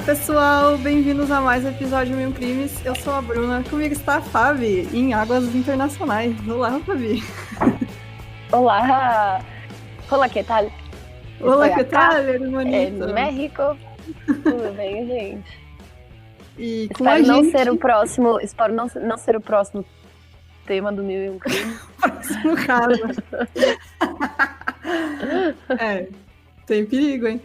pessoal, bem-vindos a mais um episódio Mil Crimes. Eu sou a Bruna, comigo está a Fabi, em águas internacionais. Olá, Fabi. Olá, olá, que tal? Olá, que tal, hermanito? En México, tudo bem, gente? E com espero a não gente... ser o próximo, espero não ser o próximo tema do Mil e um Crimes. Próximo caso. Tem perigo, hein?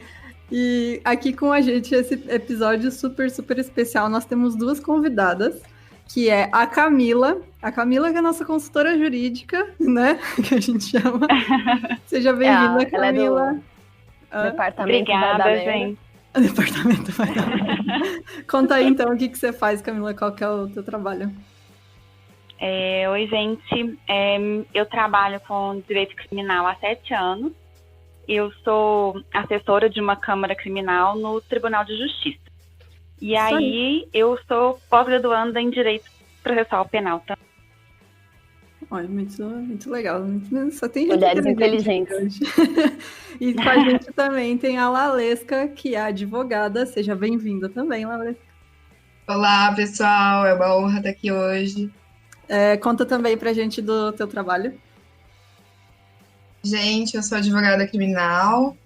E aqui com a gente, esse episódio super, super especial, nós temos duas convidadas, que é a Camila. A Camila, que é a nossa consultora jurídica, né? Que a gente chama. Seja bem-vinda, Camila. Ela é do departamento Obrigada, vai dar gente. O departamento vai dar merda. Conta aí, então, o que você faz, Camila? Qual que é o teu trabalho? Oi, gente. Eu trabalho com direito criminal há 7 anos. Eu sou assessora de uma Câmara Criminal no Tribunal de Justiça. E aí, eu sou pós-graduanda em Direito Processual Penal também. Olha, muito legal. Só tem gente mulheres inteligentes. E com a gente também tem a Lalesca, que é advogada. Seja bem-vinda também, Lalesca. Olá, pessoal. É uma honra estar aqui hoje. Conta também pra gente do teu trabalho. Gente, eu sou advogada criminal,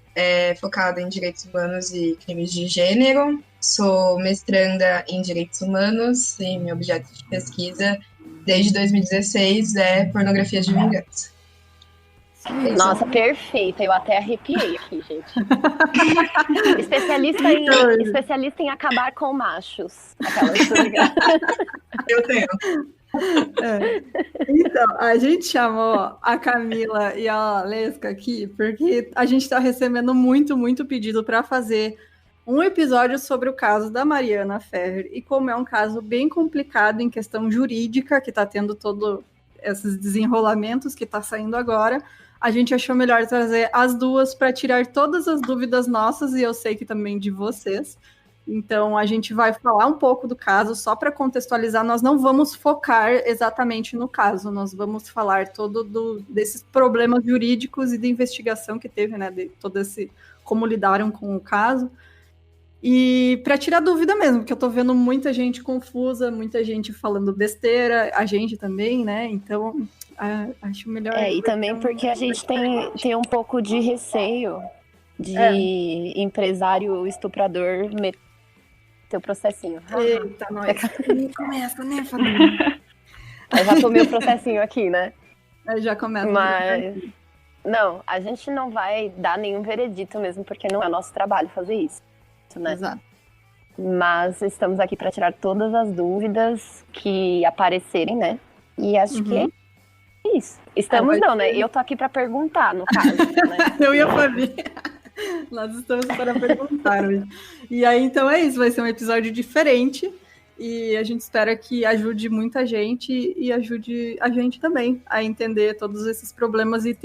focada em direitos humanos e crimes de gênero. Sou mestranda em direitos humanos e meu objeto de pesquisa desde 2016 é pornografia de vingança. Nossa, perfeita. Eu até arrepiei aqui, gente. Especialista em acabar com machos. Eu tenho. Então, a gente chamou a Camila e a Lesca aqui porque a gente está recebendo muito pedido para fazer um episódio sobre o caso da Mariana Ferrer, e como é um caso bem complicado em questão jurídica, que está tendo todos esses desenrolamentos que está saindo agora, a gente achou melhor trazer as duas para tirar todas as dúvidas nossas, e eu sei que também de vocês. Então, a gente vai falar um pouco do caso, só para contextualizar, nós não vamos focar exatamente no caso, nós vamos falar desses problemas jurídicos e de investigação que teve, né, de todo esse, como lidaram com o caso, e para tirar dúvida mesmo, porque eu tô vendo muita gente confusa, muita gente falando besteira, a gente também, né, então acho melhor... E também porque a gente tem um pouco de receio de empresário estuprador teu processinho. Eita, nós. Começa, né, família? Eu já tomei o processinho aqui, né? Aí já começa. Mas, não, a gente não vai dar nenhum veredito mesmo, porque não é nosso trabalho fazer isso, né? Exato. Mas estamos aqui para tirar todas as dúvidas que aparecerem, né? E acho que é isso. Estamos né? Eu tô aqui para perguntar, no caso, né? Eu ia fazer. Nós estamos para perguntar hoje. E aí, então é isso, vai ser um episódio diferente e a gente espera que ajude muita gente e ajude a gente também a entender todos esses problemas e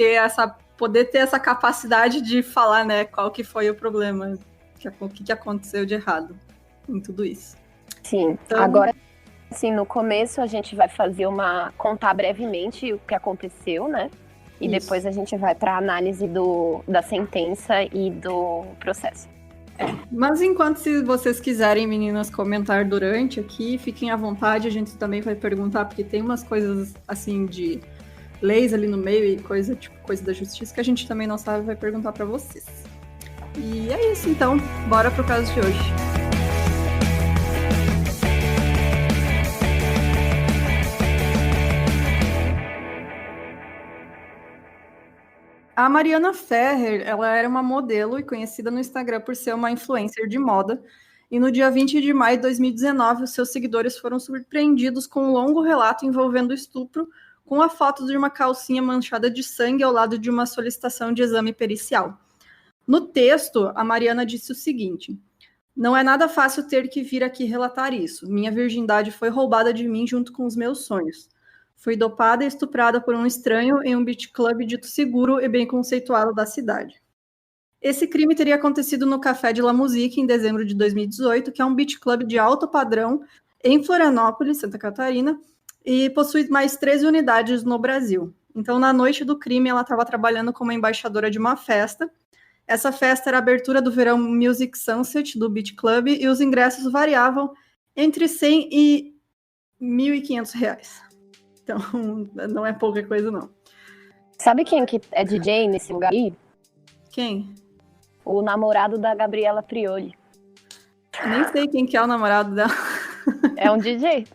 poder ter essa capacidade de falar, né, qual que foi o problema, o que aconteceu de errado em tudo isso. Sim, então, agora, assim, no começo a gente vai contar brevemente o que aconteceu, né? E isso. Depois a gente vai para a análise da sentença e do processo. Mas enquanto, se vocês quiserem, meninas, comentar durante aqui, fiquem à vontade, a gente também vai perguntar, porque tem umas coisas, assim, de leis ali no meio e coisa da justiça que a gente também não sabe, vai perguntar para vocês. E é isso, então. Bora pro caso de hoje. A Mariana Ferrer, ela era uma modelo e conhecida no Instagram por ser uma influencer de moda. E no dia 20 de maio de 2019, os seus seguidores foram surpreendidos com um longo relato envolvendo estupro, com a foto de uma calcinha manchada de sangue ao lado de uma solicitação de exame pericial. No texto, a Mariana disse o seguinte: "Não é nada fácil ter que vir aqui relatar isso. Minha virgindade foi roubada de mim junto com os meus sonhos. Fui dopada e estuprada por um estranho em um beach club dito seguro e bem conceituado da cidade. Esse crime teria acontecido no Café de La Musique em dezembro de 2018, que é um beach club de alto padrão em Florianópolis, Santa Catarina, e possui mais 13 unidades no Brasil. Então, na noite do crime, ela estava trabalhando como embaixadora de uma festa. Essa festa era a abertura do Verão Music Sunset, do Beach Club, e os ingressos variavam entre 100 e R$ 1.500. Então, não é pouca coisa, não. Sabe quem que é DJ nesse lugar aí? Quem? O namorado da Gabriela Prioli. Nem sei quem que é o namorado dela. É um DJ.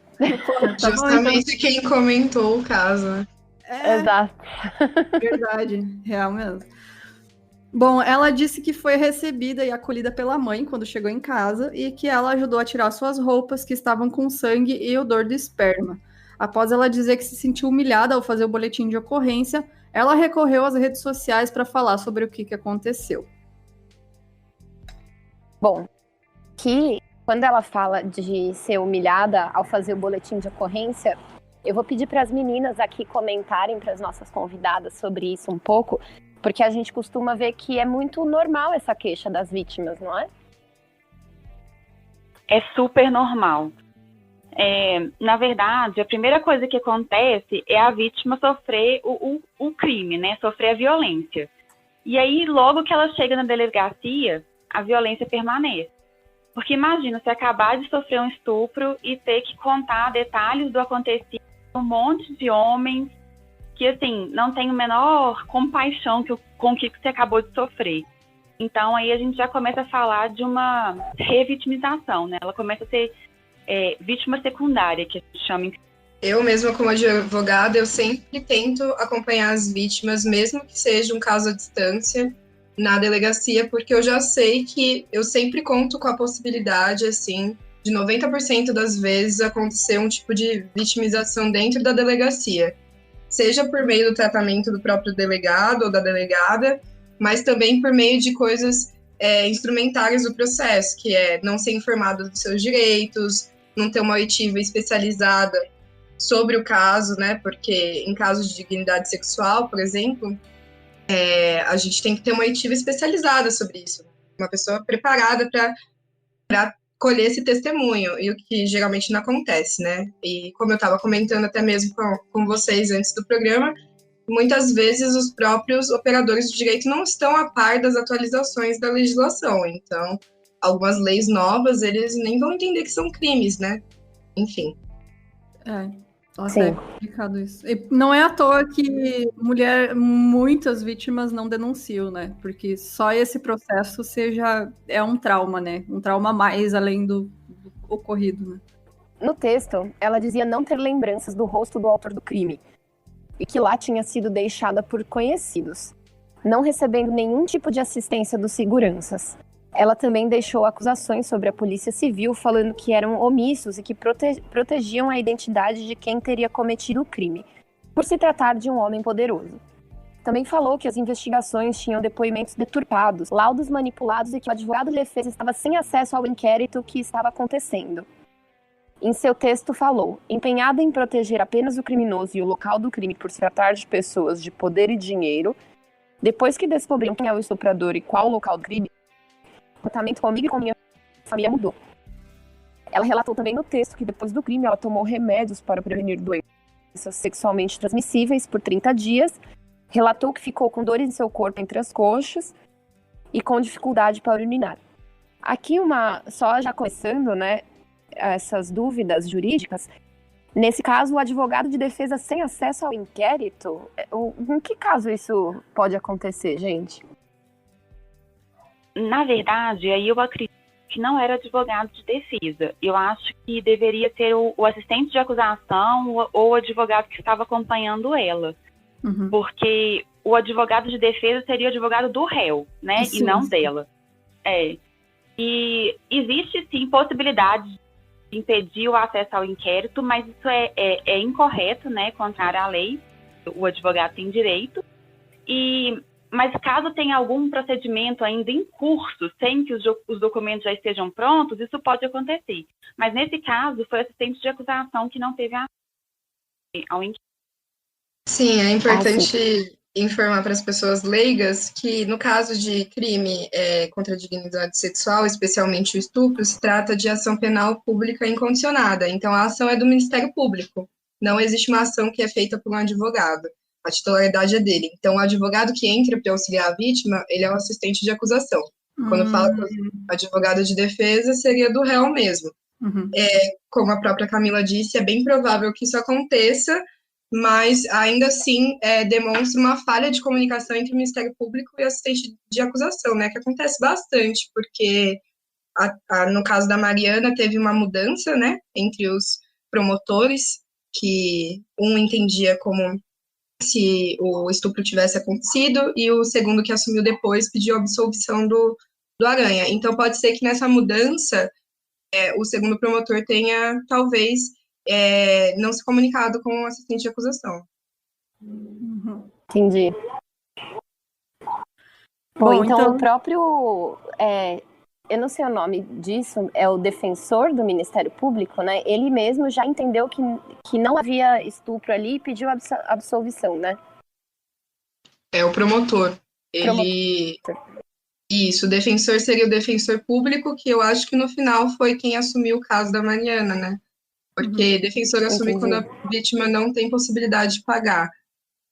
Tá Justamente bom, quem comentou o caso, né? Exato. Verdade, real mesmo. Bom, ela disse que foi recebida e acolhida pela mãe quando chegou em casa e que ela ajudou a tirar suas roupas que estavam com sangue e odor de esperma. Após ela dizer que se sentiu humilhada ao fazer o boletim de ocorrência, ela recorreu às redes sociais para falar sobre o que aconteceu. Bom, que quando ela fala de ser humilhada ao fazer o boletim de ocorrência, eu vou pedir para as meninas aqui comentarem para as nossas convidadas sobre isso um pouco, porque a gente costuma ver que é muito normal essa queixa das vítimas, não é? É super normal. Na verdade, a primeira coisa que acontece é a vítima sofrer o crime, né? Sofrer a violência. E aí, logo que ela chega na delegacia, a violência permanece. Porque imagina, você acabar de sofrer um estupro e ter que contar detalhes do acontecido com um monte de homens que, assim, não tem a menor compaixão com o que você acabou de sofrer. Então, aí a gente já começa a falar de uma revitimização, né? Ela começa a ser vítima secundária, que a gente chama. Eu mesma, como advogada, eu sempre tento acompanhar as vítimas, mesmo que seja um caso à distância, na delegacia, porque eu já sei que eu sempre conto com a possibilidade, assim, de 90% das vezes acontecer um tipo de vitimização dentro da delegacia. Seja por meio do tratamento do próprio delegado ou da delegada, mas também por meio de coisas instrumentárias do processo, que é não ser informado dos seus direitos, não ter uma oitiva especializada sobre o caso, né? Porque em casos de dignidade sexual, por exemplo, a gente tem que ter uma oitiva especializada sobre isso, uma pessoa preparada para colher esse testemunho, e o que geralmente não acontece, né? E como eu estava comentando até mesmo com vocês antes do programa, muitas vezes os próprios operadores de direito não estão a par das atualizações da legislação, então algumas leis novas, eles nem vão entender que são crimes, né? Enfim. Nossa, é complicado isso. E não é à toa que muitas vítimas não denunciam, né? Porque só esse processo é um trauma, né? Um trauma a mais além do ocorrido, né? No texto, ela dizia não ter lembranças do rosto do autor do crime e que lá tinha sido deixada por conhecidos, não recebendo nenhum tipo de assistência dos seguranças. Ela também deixou acusações sobre a Polícia Civil, falando que eram omissos e que protegiam a identidade de quem teria cometido o crime, por se tratar de um homem poderoso. Também falou que as investigações tinham depoimentos deturpados, laudos manipulados e que o advogado de defesa estava sem acesso ao inquérito que estava acontecendo. Em seu texto falou, empenhada em proteger apenas o criminoso e o local do crime por se tratar de pessoas de poder e dinheiro, depois que descobriram quem é o estuprador e qual o local do crime, o comportamento comigo e com minha família mudou. Ela relatou também no texto que depois do crime ela tomou remédios para prevenir doenças sexualmente transmissíveis por 30 dias, relatou que ficou com dores em seu corpo entre as coxas e com dificuldade para urinar. Aqui só já começando, né, essas dúvidas jurídicas, nesse caso o advogado de defesa sem acesso ao inquérito, em que caso isso pode acontecer, gente? Na verdade, aí eu acredito que não era advogado de defesa. Eu acho que deveria ser o assistente de acusação ou o advogado que estava acompanhando ela. Uhum. Porque o advogado de defesa seria o advogado do réu, né? Isso, e não dela. E existe, sim, possibilidade de impedir o acesso ao inquérito, mas isso é incorreto, né? Contrário à lei. O advogado tem direito. Mas caso tenha algum procedimento ainda em curso, sem que os documentos já estejam prontos, isso pode acontecer. Mas nesse caso, foi o assistente de acusação que não teve ao inquérito. Sim, é importante informar para as pessoas leigas que, no caso de crime contra a dignidade sexual, especialmente o estupro, se trata de ação penal pública incondicionada. Então, a ação é do Ministério Público. Não existe uma ação que é feita por um advogado. A titularidade é dele. Então, o advogado que entra para auxiliar a vítima, ele é o assistente de acusação. Quando fala com o advogado de defesa, seria do réu mesmo. Como a própria Camila disse, é bem provável que isso aconteça, mas ainda assim demonstra uma falha de comunicação entre o Ministério Público e o assistente de acusação, né? Que acontece bastante, porque no caso da Mariana teve uma mudança, né? Entre os promotores, que um entendia como se o estupro tivesse acontecido, e o segundo que assumiu depois pediu a absolvição do Aranha. Então, pode ser que nessa mudança, o segundo promotor tenha, talvez, não se comunicado com o assistente de acusação. Entendi. Bom, então o próprio... eu não sei o nome disso, é o defensor do Ministério Público, né? Ele mesmo já entendeu que não havia estupro ali e pediu absolvição, né? É o promotor. Isso, o defensor seria o defensor público, que eu acho que no final foi quem assumiu o caso da Mariana, né? Porque defensor assume quando a vítima não tem possibilidade de pagar.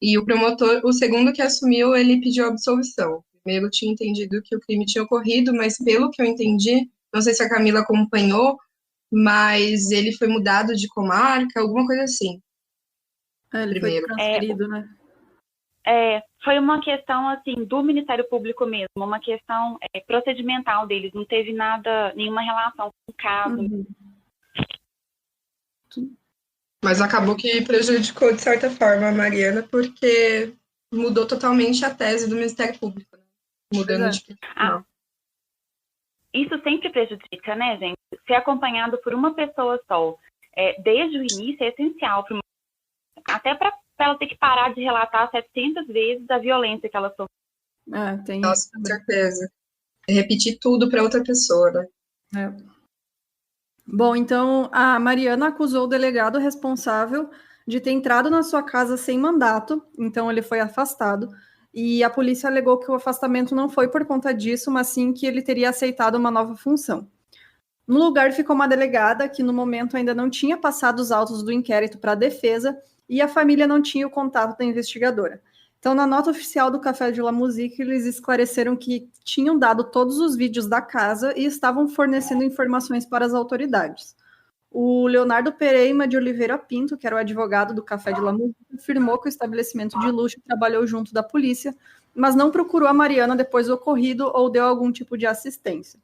E o promotor, o segundo que assumiu, ele pediu absolvição. Primeiro tinha entendido que o crime tinha ocorrido, mas pelo que eu entendi, não sei se a Camila acompanhou, mas ele foi mudado de comarca, alguma coisa assim. Ele primeiro. foi transferido, né? Foi uma questão, assim, do Ministério Público mesmo, uma questão procedimental deles, não teve nenhuma relação com o caso. Mas acabou que prejudicou, de certa forma, a Mariana, porque mudou totalmente a tese do Ministério Público, né? Mudando de... Isso sempre prejudica, né, gente? Ser acompanhado por uma pessoa só, desde o início, é essencial, até para ela ter que parar de relatar 700 vezes a violência que ela sofreu. Tem Nossa, com certeza. Repetir tudo para outra pessoa, né? Bom, então a Mariana acusou o delegado responsável de ter entrado na sua casa sem mandato, então ele foi afastado, e a polícia alegou que o afastamento não foi por conta disso, mas sim que ele teria aceitado uma nova função. No lugar ficou uma delegada que no momento ainda não tinha passado os autos do inquérito para a defesa e a família não tinha o contato da investigadora. Então, na nota oficial do Café de la Musique, eles esclareceram que tinham dado todos os vídeos da casa e estavam fornecendo informações para as autoridades. O Leonardo Pereira de Oliveira Pinto, que era o advogado do Café de la Musique, afirmou que o estabelecimento de luxo trabalhou junto da polícia, mas não procurou a Mariana depois do ocorrido ou deu algum tipo de assistência.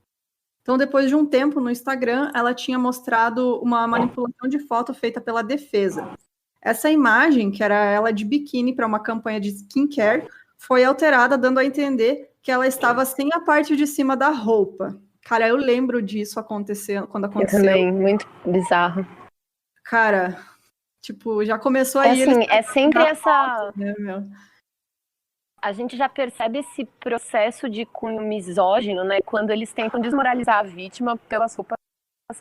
Então, depois de um tempo no Instagram, ela tinha mostrado uma manipulação de foto feita pela defesa. Essa imagem, que era ela de biquíni para uma campanha de skincare, foi alterada, dando a entender que ela estava sem a parte de cima da roupa. Cara, eu lembro disso quando aconteceu. Eu também, muito bizarro. Cara, tipo, já começou aí... assim, é sempre essa... Né, meu? A gente já percebe esse processo de cunho misógino, né? Quando eles tentam desmoralizar a vítima pelas roupas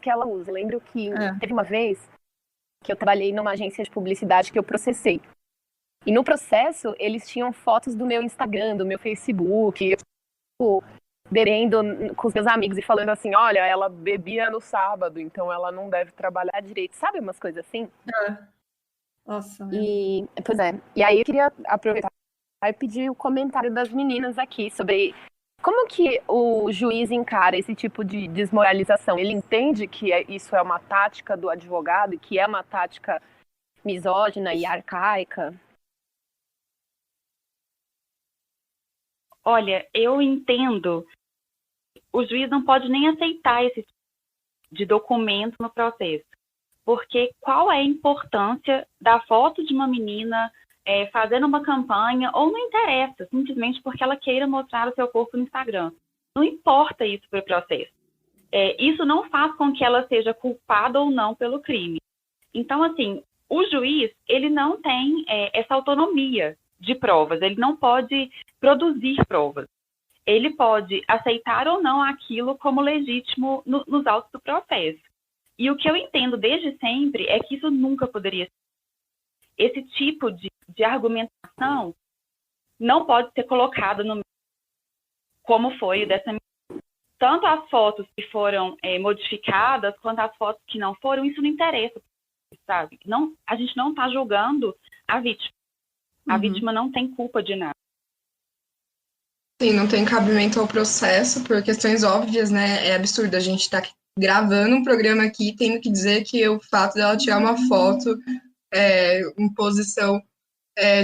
que ela usa. Eu lembro que teve uma vez que eu trabalhei numa agência de publicidade que eu processei. E no processo, eles tinham fotos do meu Instagram, do meu Facebook, eu, bebendo com os meus amigos e falando assim, olha, ela bebia no sábado, então ela não deve trabalhar direito. Sabe umas coisas assim? Nossa. Pois é. E aí eu queria aproveitar e pedir o comentário das meninas aqui sobre como que o juiz encara esse tipo de desmoralização. Ele entende que isso é uma tática do advogado e que é uma tática misógina e arcaica? Olha, eu entendo. O juiz não pode nem aceitar esse tipo de documento no processo. Porque qual é a importância da foto de uma menina fazendo uma campanha, ou não interessa, simplesmente porque ela queira mostrar o seu corpo no Instagram. Não importa isso para o processo. Isso não faz com que ela seja culpada ou não pelo crime. Então, assim, o juiz, ele não tem essa autonomia de provas, ele não pode produzir provas. Ele pode aceitar ou não aquilo como legítimo nos autos do processo. E o que eu entendo desde sempre é que isso nunca poderia ser. Esse tipo de argumentação não pode ser colocado como foi dessa menina. Tanto as fotos que foram modificadas, quanto as fotos que não foram, isso não interessa, sabe? Não, a gente não está julgando a vítima. A vítima não tem culpa de nada. Sim, não tem cabimento ao processo por questões óbvias, né? É absurdo a gente estar gravando um programa aqui tendo que dizer que o fato dela tirar uma foto em posição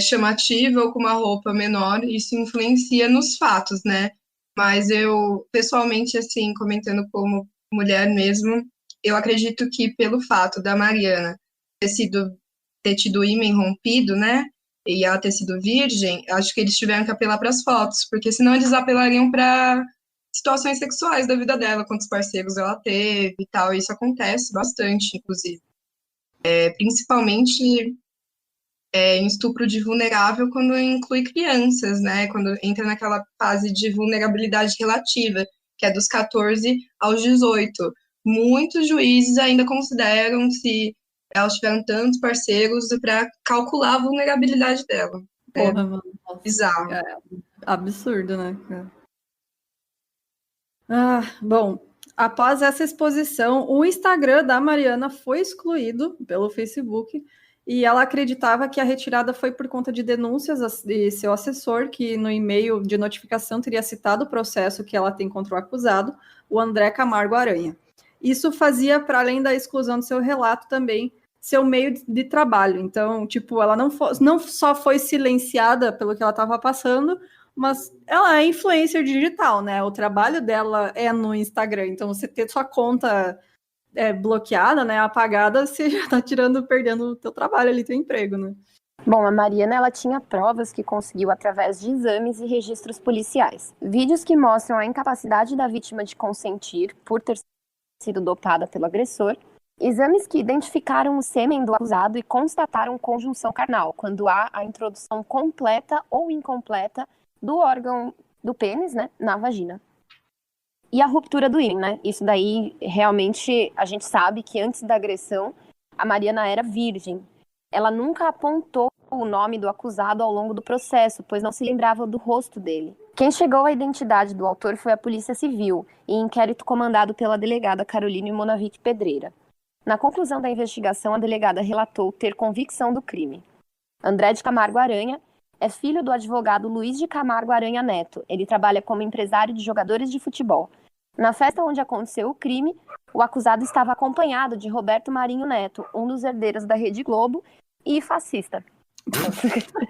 chamativa ou com uma roupa menor, isso influencia nos fatos, né? Mas eu, pessoalmente, assim, comentando como mulher mesmo, eu acredito que pelo fato da Mariana ter tido o ímen rompido, né? E ela ter sido virgem, acho que eles tiveram que apelar para as fotos, porque senão eles apelariam para situações sexuais da vida dela, quantos parceiros ela teve e tal. Isso acontece bastante, inclusive. Principalmente em estupro de vulnerável quando inclui crianças, né? Quando entra naquela fase de vulnerabilidade relativa, que é dos 14 aos 18. Muitos juízes ainda consideram se elas tiveram tantos parceiros para calcular a vulnerabilidade dela. Porra, mano. Bizarro. É absurdo, né? Bom, após essa exposição, o Instagram da Mariana foi excluído pelo Facebook e ela acreditava que a retirada foi por conta de denúncias de seu assessor, que no e-mail de notificação teria citado o processo que ela tem contra o acusado, o André Camargo Aranha. Isso fazia, para além da exclusão do seu relato, também seu meio de trabalho. Então, tipo, ela não só foi silenciada pelo que ela estava passando, mas ela é influencer digital, né? O trabalho dela é no Instagram. Então, você ter sua conta bloqueada, né? Apagada, você já tá perdendo o teu trabalho ali, teu emprego, né? Bom, a Mariana, ela tinha provas que conseguiu através de exames e registros policiais. Vídeos que mostram a incapacidade da vítima de consentir por ter sido dopada pelo agressor. Exames que identificaram o sêmen do acusado e constataram conjunção carnal, quando há a introdução completa ou incompleta do órgão do pênis, né, na vagina. E a ruptura do ímen, né? Isso daí, realmente, a gente sabe que antes da agressão, a Mariana era virgem. Ela nunca apontou o nome do acusado ao longo do processo, pois não se lembrava do rosto dele. Quem chegou à identidade do autor foi a Polícia Civil, em inquérito comandado pela delegada Caroline Monavic Pedreira. Na conclusão da investigação, a delegada relatou ter convicção do crime. André de Camargo Aranha é filho do advogado Luiz de Camargo Aranha Neto. Ele trabalha como empresário de jogadores de futebol. Na festa onde aconteceu o crime, o acusado estava acompanhado de Roberto Marinho Neto, um dos herdeiros da Rede Globo e fascista.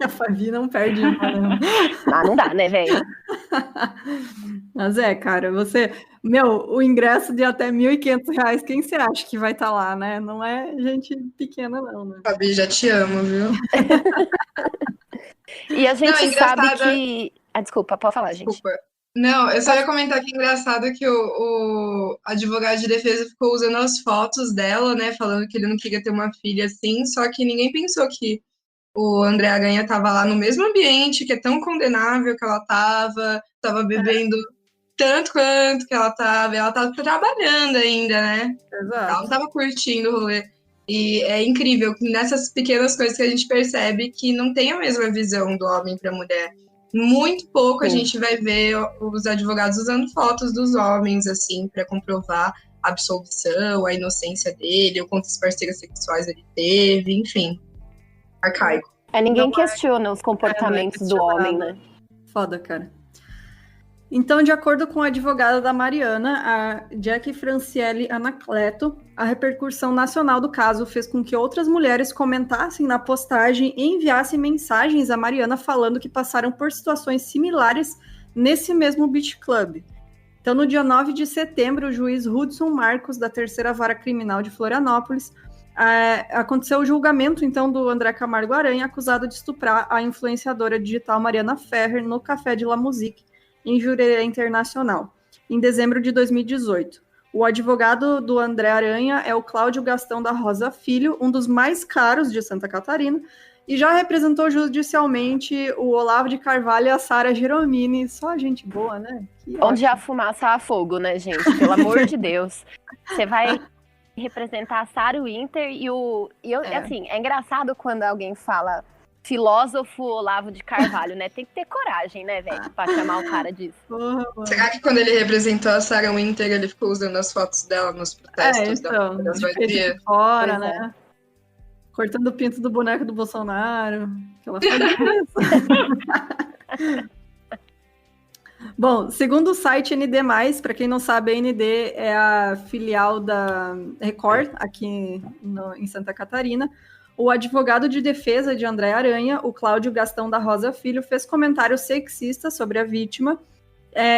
A Fabi não perde uma, não. Não dá, né, velho? Mas cara, o ingresso de até R$1.500, quem você acha que vai estar lá, né? Não é gente pequena, não, né? Fabi, já te amo, viu? E a gente sabe que... desculpa, pode falar, gente. Desculpa. Não, eu só ia comentar que é engraçado que o advogado de defesa ficou usando as fotos dela, né? Falando que ele não queria ter uma filha assim, só que ninguém pensou que o André Aranha estava lá no mesmo ambiente, que é tão condenável que ela estava bebendo tanto quanto que ela estava trabalhando ainda, né? Exato. Ela não estava curtindo o rolê. E é incrível que nessas pequenas coisas que a gente percebe que não tem a mesma visão do homem para a mulher. Muito pouco a gente vai ver os advogados usando fotos dos homens, assim, para comprovar a absolvição, a inocência dele, ou quantas parceiras sexuais ele teve, enfim. Arcaico. Ninguém questiona os comportamentos do homem, né? Foda, cara. Então, de acordo com a advogada da Mariana, a Jackie Franciele Anacleto, a repercussão nacional do caso fez com que outras mulheres comentassem na postagem e enviassem mensagens à Mariana falando que passaram por situações similares nesse mesmo beach club. Então, no dia 9 de setembro, o juiz Hudson Marcos, da Terceira Vara Criminal de Florianópolis, aconteceu o julgamento, então, do André Camargo Aranha, acusado de estuprar a influenciadora digital Mariana Ferrer no Café de La Musique, em Jurerê Internacional, em dezembro de 2018. O advogado do André Aranha é o Cláudio Gastão da Rosa Filho, um dos mais caros de Santa Catarina, e já representou judicialmente o Olavo de Carvalho e a Sara Geromini. Só gente boa, né? Onde há fumaça há fogo, né, gente? Pelo amor de Deus. Você vai representar a Sara Winter assim, é engraçado quando alguém fala filósofo Olavo de Carvalho, né? Tem que ter coragem, né, velho, pra chamar o cara disso. Será que quando ele representou a Sarah Winter, ele ficou usando as fotos dela nos protestos então, das vadias? fora, né? Cortando o pinto do boneco do Bolsonaro. Aquela Bom, segundo o site ND+, para quem não sabe, a ND é a filial da Record, aqui em Santa Catarina. O advogado de defesa de André Aranha, o Cláudio Gastão da Rosa Filho, fez comentários sexistas sobre a vítima.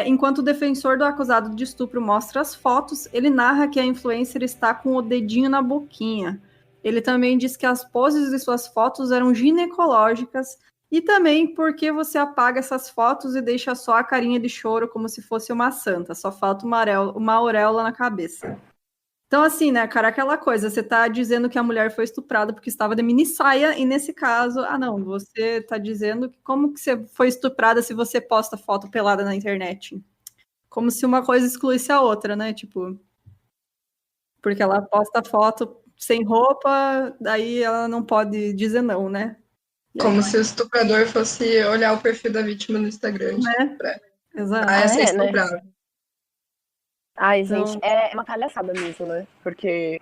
Enquanto o defensor do acusado de estupro mostra as fotos, ele narra que a influencer está com o dedinho na boquinha. Ele também diz que as poses de suas fotos eram ginecológicas e também porque você apaga essas fotos e deixa só a carinha de choro como se fosse uma santa. Só falta uma auréola na cabeça. Então, assim, né, cara, aquela coisa, você tá dizendo que a mulher foi estuprada porque estava de mini saia, e nesse caso, não, você tá dizendo que como que você foi estuprada se você posta foto pelada na internet? Como se uma coisa excluísse a outra, né, tipo, porque ela posta foto sem roupa, daí ela não pode dizer não, né? Como se o estuprador fosse olhar o perfil da vítima no Instagram. Né? Exato. Essa é estuprada. Né? Ai, gente, é uma palhaçada mesmo, né? Porque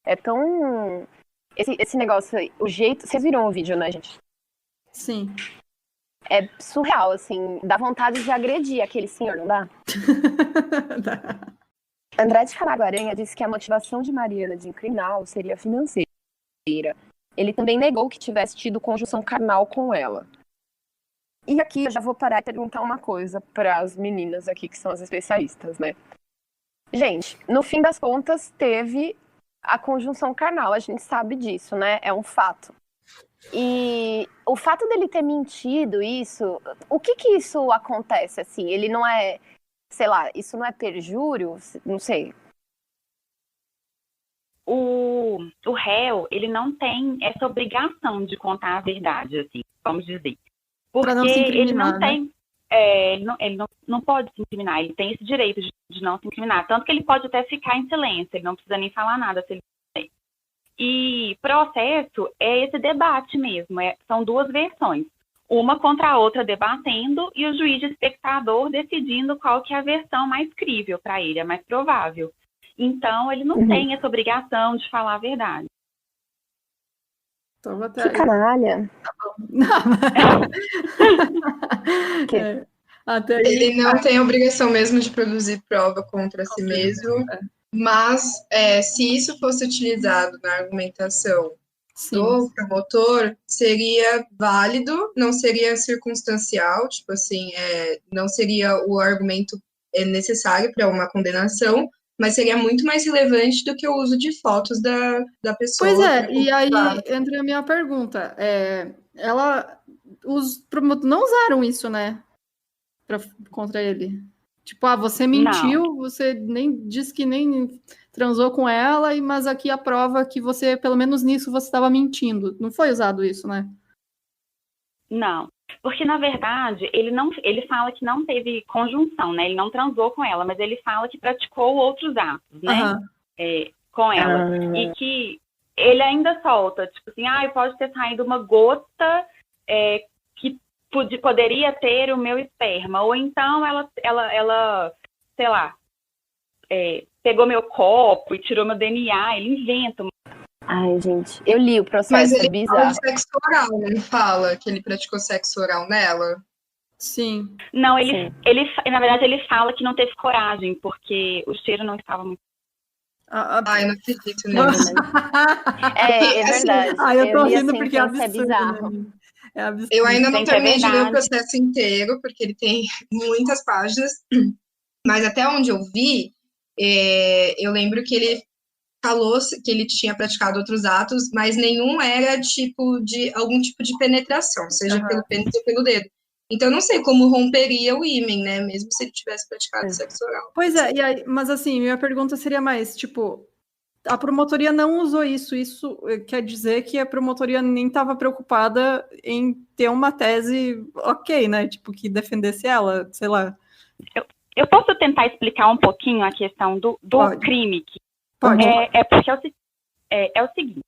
é tão... Esse negócio, o jeito... Vocês viram o vídeo, né, gente? Sim. É surreal, assim. Dá vontade de agredir aquele senhor, não dá? André de Camargo Aranha disse que a motivação de Mariana de incriminá-lo seria financeira. Ele também negou que tivesse tido conjunção carnal com ela. E aqui eu já vou parar e perguntar uma coisa para as meninas aqui que são as especialistas, né? Gente, no fim das contas, teve a conjunção carnal, a gente sabe disso, né? É um fato. E o fato dele ter mentido isso, o que isso acontece, assim? Ele não é, sei lá, isso não é perjúrio? Não sei. O réu, ele não tem essa obrigação de contar a verdade, assim, vamos dizer. Porque não se ele não né? tem... ele não pode se incriminar, ele tem esse direito de não se incriminar. Tanto que ele pode até ficar em silêncio, ele não precisa nem falar nada se ele quiser. E processo é esse debate mesmo, são duas versões. Uma contra a outra debatendo e o juiz de espectador decidindo qual que é a versão mais crível para ele, a mais provável. Então, ele não tem essa obrigação de falar a verdade. Então, que canalha. Tá bom. Não, mas... Ele não tem a obrigação mesmo de produzir prova contra si mesmo, mas se isso fosse utilizado na argumentação do promotor, seria válido, não seria circunstancial, tipo assim, não seria o argumento necessário para uma condenação, mas seria muito mais relevante do que o uso de fotos da pessoa. Pois e aí entra a minha pergunta. Os promotores não usaram isso, né? Contra ele. Tipo, você mentiu, não. Você nem disse que nem transou com ela, mas aqui a prova que você, pelo menos nisso, você estava mentindo. Não foi usado isso, né? Não. Porque, na verdade, ele fala que não teve conjunção, né? Ele não transou com ela, mas ele fala que praticou outros atos, né? Com ela. E que ele ainda solta, tipo assim, pode ter saído uma gota que poderia ter o meu esperma. Ou então ela sei lá, pegou meu copo e tirou meu DNA. Ele inventa. Ai, gente, eu li o processo, mas ele bizarro. Fala de sexo oral, não fala que ele praticou sexo oral nela? Sim. Não, na verdade, ele fala que não teve coragem, porque o cheiro não estava muito... Ai, não acredito nisso. É verdade. Eu tô rindo porque é absurdo. Bizarro. Né? É absurdo. Eu ainda não terminei de ler o processo inteiro, porque ele tem muitas páginas, mas até onde eu vi, eu lembro que ele falou que ele tinha praticado outros atos, mas nenhum era algum tipo de penetração, seja pelo pênis ou pelo dedo. Então, eu não sei como romperia o ímen, né? Mesmo se ele tivesse praticado sexo oral. Pois mas assim, minha pergunta seria mais, tipo, a promotoria não usou isso. Isso quer dizer que a promotoria nem estava preocupada em ter uma tese ok, né? Tipo, que defendesse ela, sei lá. Eu posso tentar explicar um pouquinho a questão do crime? Pode. Porque é o seguinte,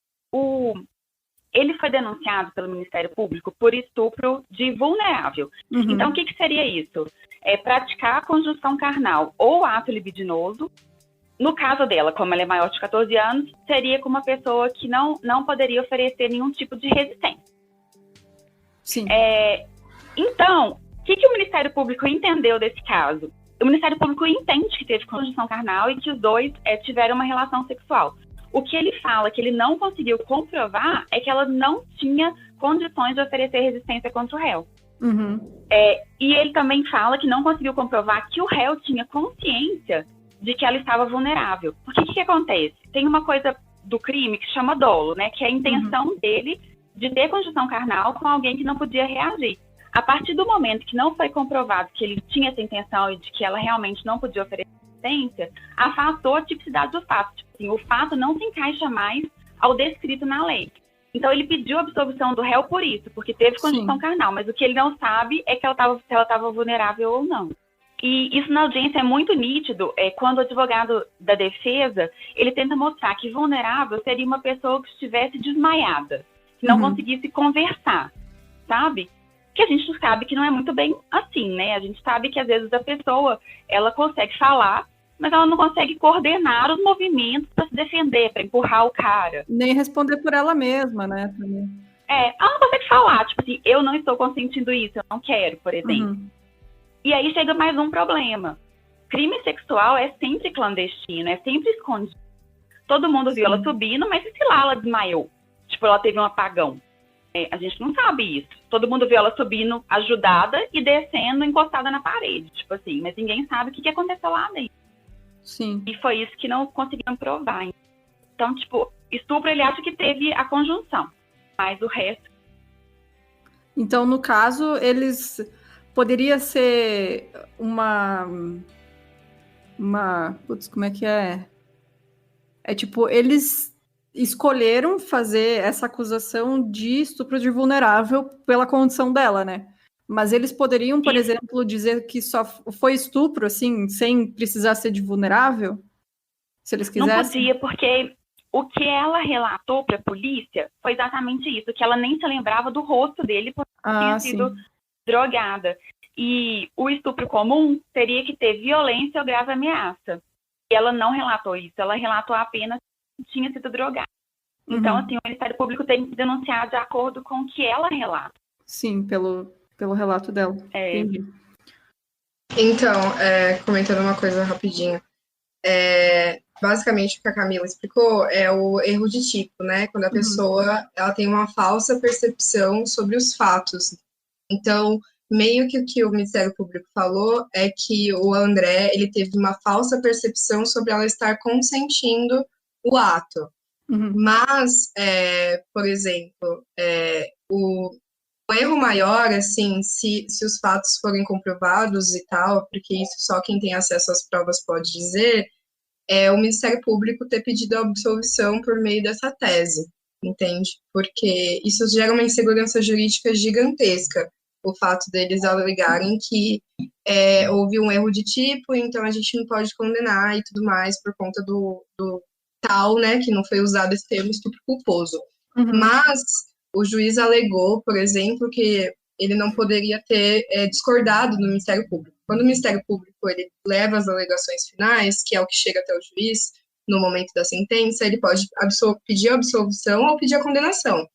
ele foi denunciado pelo Ministério Público por estupro de vulnerável. Então, o que seria isso? Praticar a conjunção carnal ou ato libidinoso no caso dela, como ela é maior de 14 anos, seria com uma pessoa que não poderia oferecer nenhum tipo de resistência. Sim. Então, o que o Ministério Público entendeu desse caso? O Ministério Público entende que teve conjunção carnal e que os dois tiveram uma relação sexual. O que ele fala que ele não conseguiu comprovar é que ela não tinha condições de oferecer resistência contra o réu. Uhum. E ele também fala que não conseguiu comprovar que o réu tinha consciência de que ela estava vulnerável. Porque o que acontece? Tem uma coisa do crime que chama dolo, né? Que é a intenção dele de ter conjunção carnal com alguém que não podia reagir. A partir do momento que não foi comprovado que ele tinha essa intenção e de que ela realmente não podia oferecer resistência, afastou a tipicidade do fato. Tipo assim, o fato não se encaixa mais ao descrito na lei. Então, ele pediu a absolvição do réu por isso, porque teve conjunção carnal, mas o que ele não sabe é que se ela estava vulnerável ou não. E isso na audiência é muito nítido, quando o advogado da defesa, ele tenta mostrar que vulnerável seria uma pessoa que estivesse desmaiada, que não conseguisse conversar, sabe? Que a gente sabe que não é muito bem assim, né? A gente sabe que às vezes a pessoa, ela consegue falar, mas ela não consegue coordenar os movimentos para se defender, para empurrar o cara. Nem responder por ela mesma, né? Também. Ela não consegue falar, tipo assim, eu não estou consentindo isso, eu não quero, por exemplo. E aí chega mais um problema. Crime sexual é sempre clandestino, é sempre escondido. Todo mundo viu ela subindo, mas e se lá ela desmaiou? Tipo, ela teve um apagão. A gente não sabe isso. Todo mundo viu ela subindo ajudada e descendo encostada na parede, tipo assim, mas ninguém sabe o que aconteceu lá dentro. Sim. E foi isso que não conseguiram provar. Então, tipo, estupro ele acha que teve a conjunção, mas o resto... Então, no caso, eles... Poderia ser uma... Putz, como é que é? É tipo, eles escolheram fazer essa acusação de estupro de vulnerável pela condição dela, né? Mas eles poderiam, por exemplo, dizer que só foi estupro, assim, sem precisar ser de vulnerável? Se eles quisessem? Não podia, porque o que ela relatou para a polícia foi exatamente isso, que ela nem se lembrava do rosto dele porque tinha sido drogada. E o estupro comum teria que ter violência ou grave ameaça. E ela não relatou isso, ela relatou apenas que tinha sido drogada. Então, assim, o Ministério Público tem que denunciar de acordo com o que ela relata. Sim, pelo relato dela. Entendi. Então, comentando uma coisa rapidinho. Basicamente, o que a Camila explicou é o erro de tipo, né? Quando a pessoa ela tem uma falsa percepção sobre os fatos. Então, meio que o que o Ministério Público falou é que o André ele teve uma falsa percepção sobre ela estar consentindo o ato. Mas, por exemplo, o erro maior, assim, se os fatos forem comprovados e tal, porque isso só quem tem acesso às provas pode dizer, é o Ministério Público ter pedido a absolvição por meio dessa tese, entende? Porque isso gera uma insegurança jurídica gigantesca, o fato deles alegarem que houve um erro de tipo, então a gente não pode condenar e tudo mais por conta do tal, né, que não foi usado esse termo estupro culposo. Mas o juiz alegou, por exemplo, que ele não poderia ter discordado do Ministério Público. Quando o Ministério Público ele leva as alegações finais, que é o que chega até o juiz no momento da sentença, ele pode pedir a absolvição ou pedir a condenação.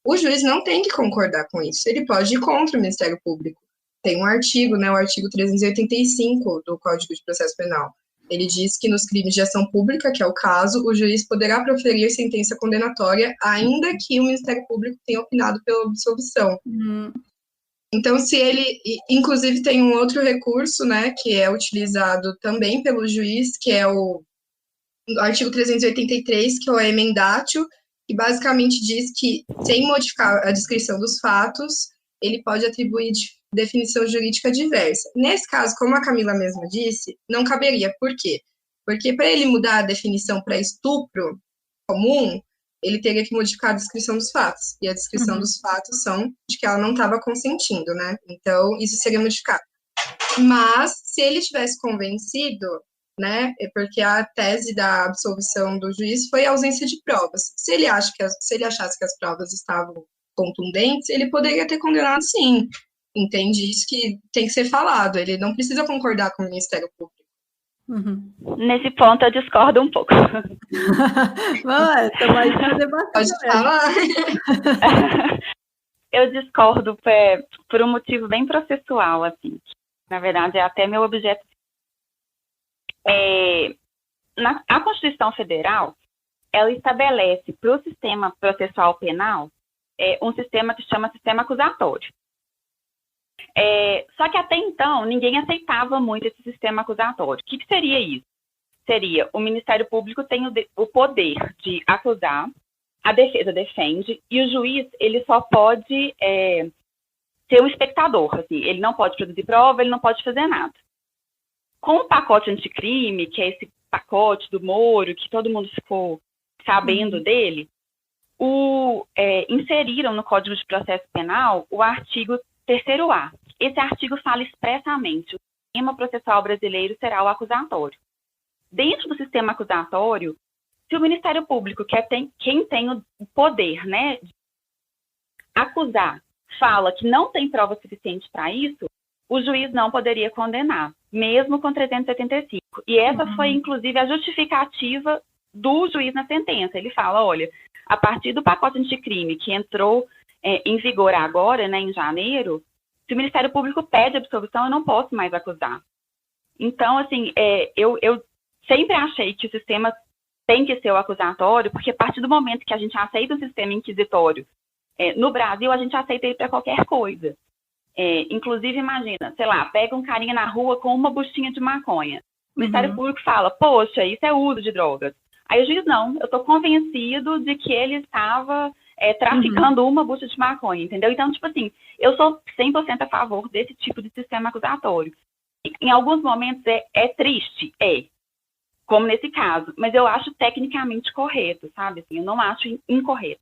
O juiz não tem que concordar com isso, ele pode ir contra o Ministério Público. Tem um artigo, né, o artigo 385 do Código de Processo Penal. Ele diz que nos crimes de ação pública, que é o caso, o juiz poderá proferir sentença condenatória, ainda que o Ministério Público tenha opinado pela absolvição. Então, se ele... Inclusive, tem um outro recurso, né, que é utilizado também pelo juiz, que é o artigo 383, que é o emendatio, que basicamente diz que, sem modificar a descrição dos fatos, ele pode atribuir definição jurídica diversa. Nesse caso, como a Camila mesma disse, não caberia. Por quê? Porque para ele mudar a definição para estupro comum, ele teria que modificar a descrição dos fatos. E a descrição dos fatos são de que ela não estava consentindo, né? Então, isso seria modificado. Mas, se ele tivesse convencido, né, é porque a tese da absolvição do juiz foi a ausência de provas. Se ele achasse que as provas estavam contundentes, ele poderia ter condenado sim. Entende? Isso que tem que ser falado. Ele não precisa concordar com o Ministério Público. Uhum. Nesse ponto eu discordo um pouco. Estamos aí para debater. Pode falar. Eu discordo por um motivo bem processual, assim. Na verdade, é até meu objeto. A Constituição Federal, ela estabelece para o sistema processual penal um sistema que chama sistema acusatório. Só que até então, ninguém aceitava muito esse sistema acusatório. O que seria isso? Seria o Ministério Público tem o poder de acusar, a defesa defende, e o juiz ele só pode ser um espectador. Assim, ele não pode produzir prova, ele não pode fazer nada. Com o pacote anticrime, que é esse pacote do Moro, que todo mundo ficou sabendo dele, inseriram no Código de Processo Penal o artigo 3º-A. Esse artigo fala expressamente: o sistema processual brasileiro será o acusatório. Dentro do sistema acusatório, se o Ministério Público, quem tem o poder, né, de acusar, fala que não tem prova suficiente para isso, o juiz não poderia condenar, mesmo com 385. E essa foi, inclusive, a justificativa do juiz na sentença. Ele fala, olha, a partir do pacote anticrime que entrou em vigor agora, né, em janeiro, se o Ministério Público pede absolvição, eu não posso mais acusar. Então, assim, eu sempre achei que o sistema tem que ser o acusatório, porque a partir do momento que a gente aceita o sistema inquisitório, no Brasil, a gente aceita ele para qualquer coisa. Inclusive, imagina, sei lá, pega um carinha na rua com uma buchinha de maconha. O Ministério Público fala, poxa, isso é uso de drogas. Aí o juiz, não, eu estou convencido de que ele estava traficando uma bucha de maconha, entendeu? Então, tipo assim, eu sou 100% a favor desse tipo de sistema acusatório. Em alguns momentos é triste, como nesse caso, mas eu acho tecnicamente correto, sabe? Assim, eu não acho incorreto.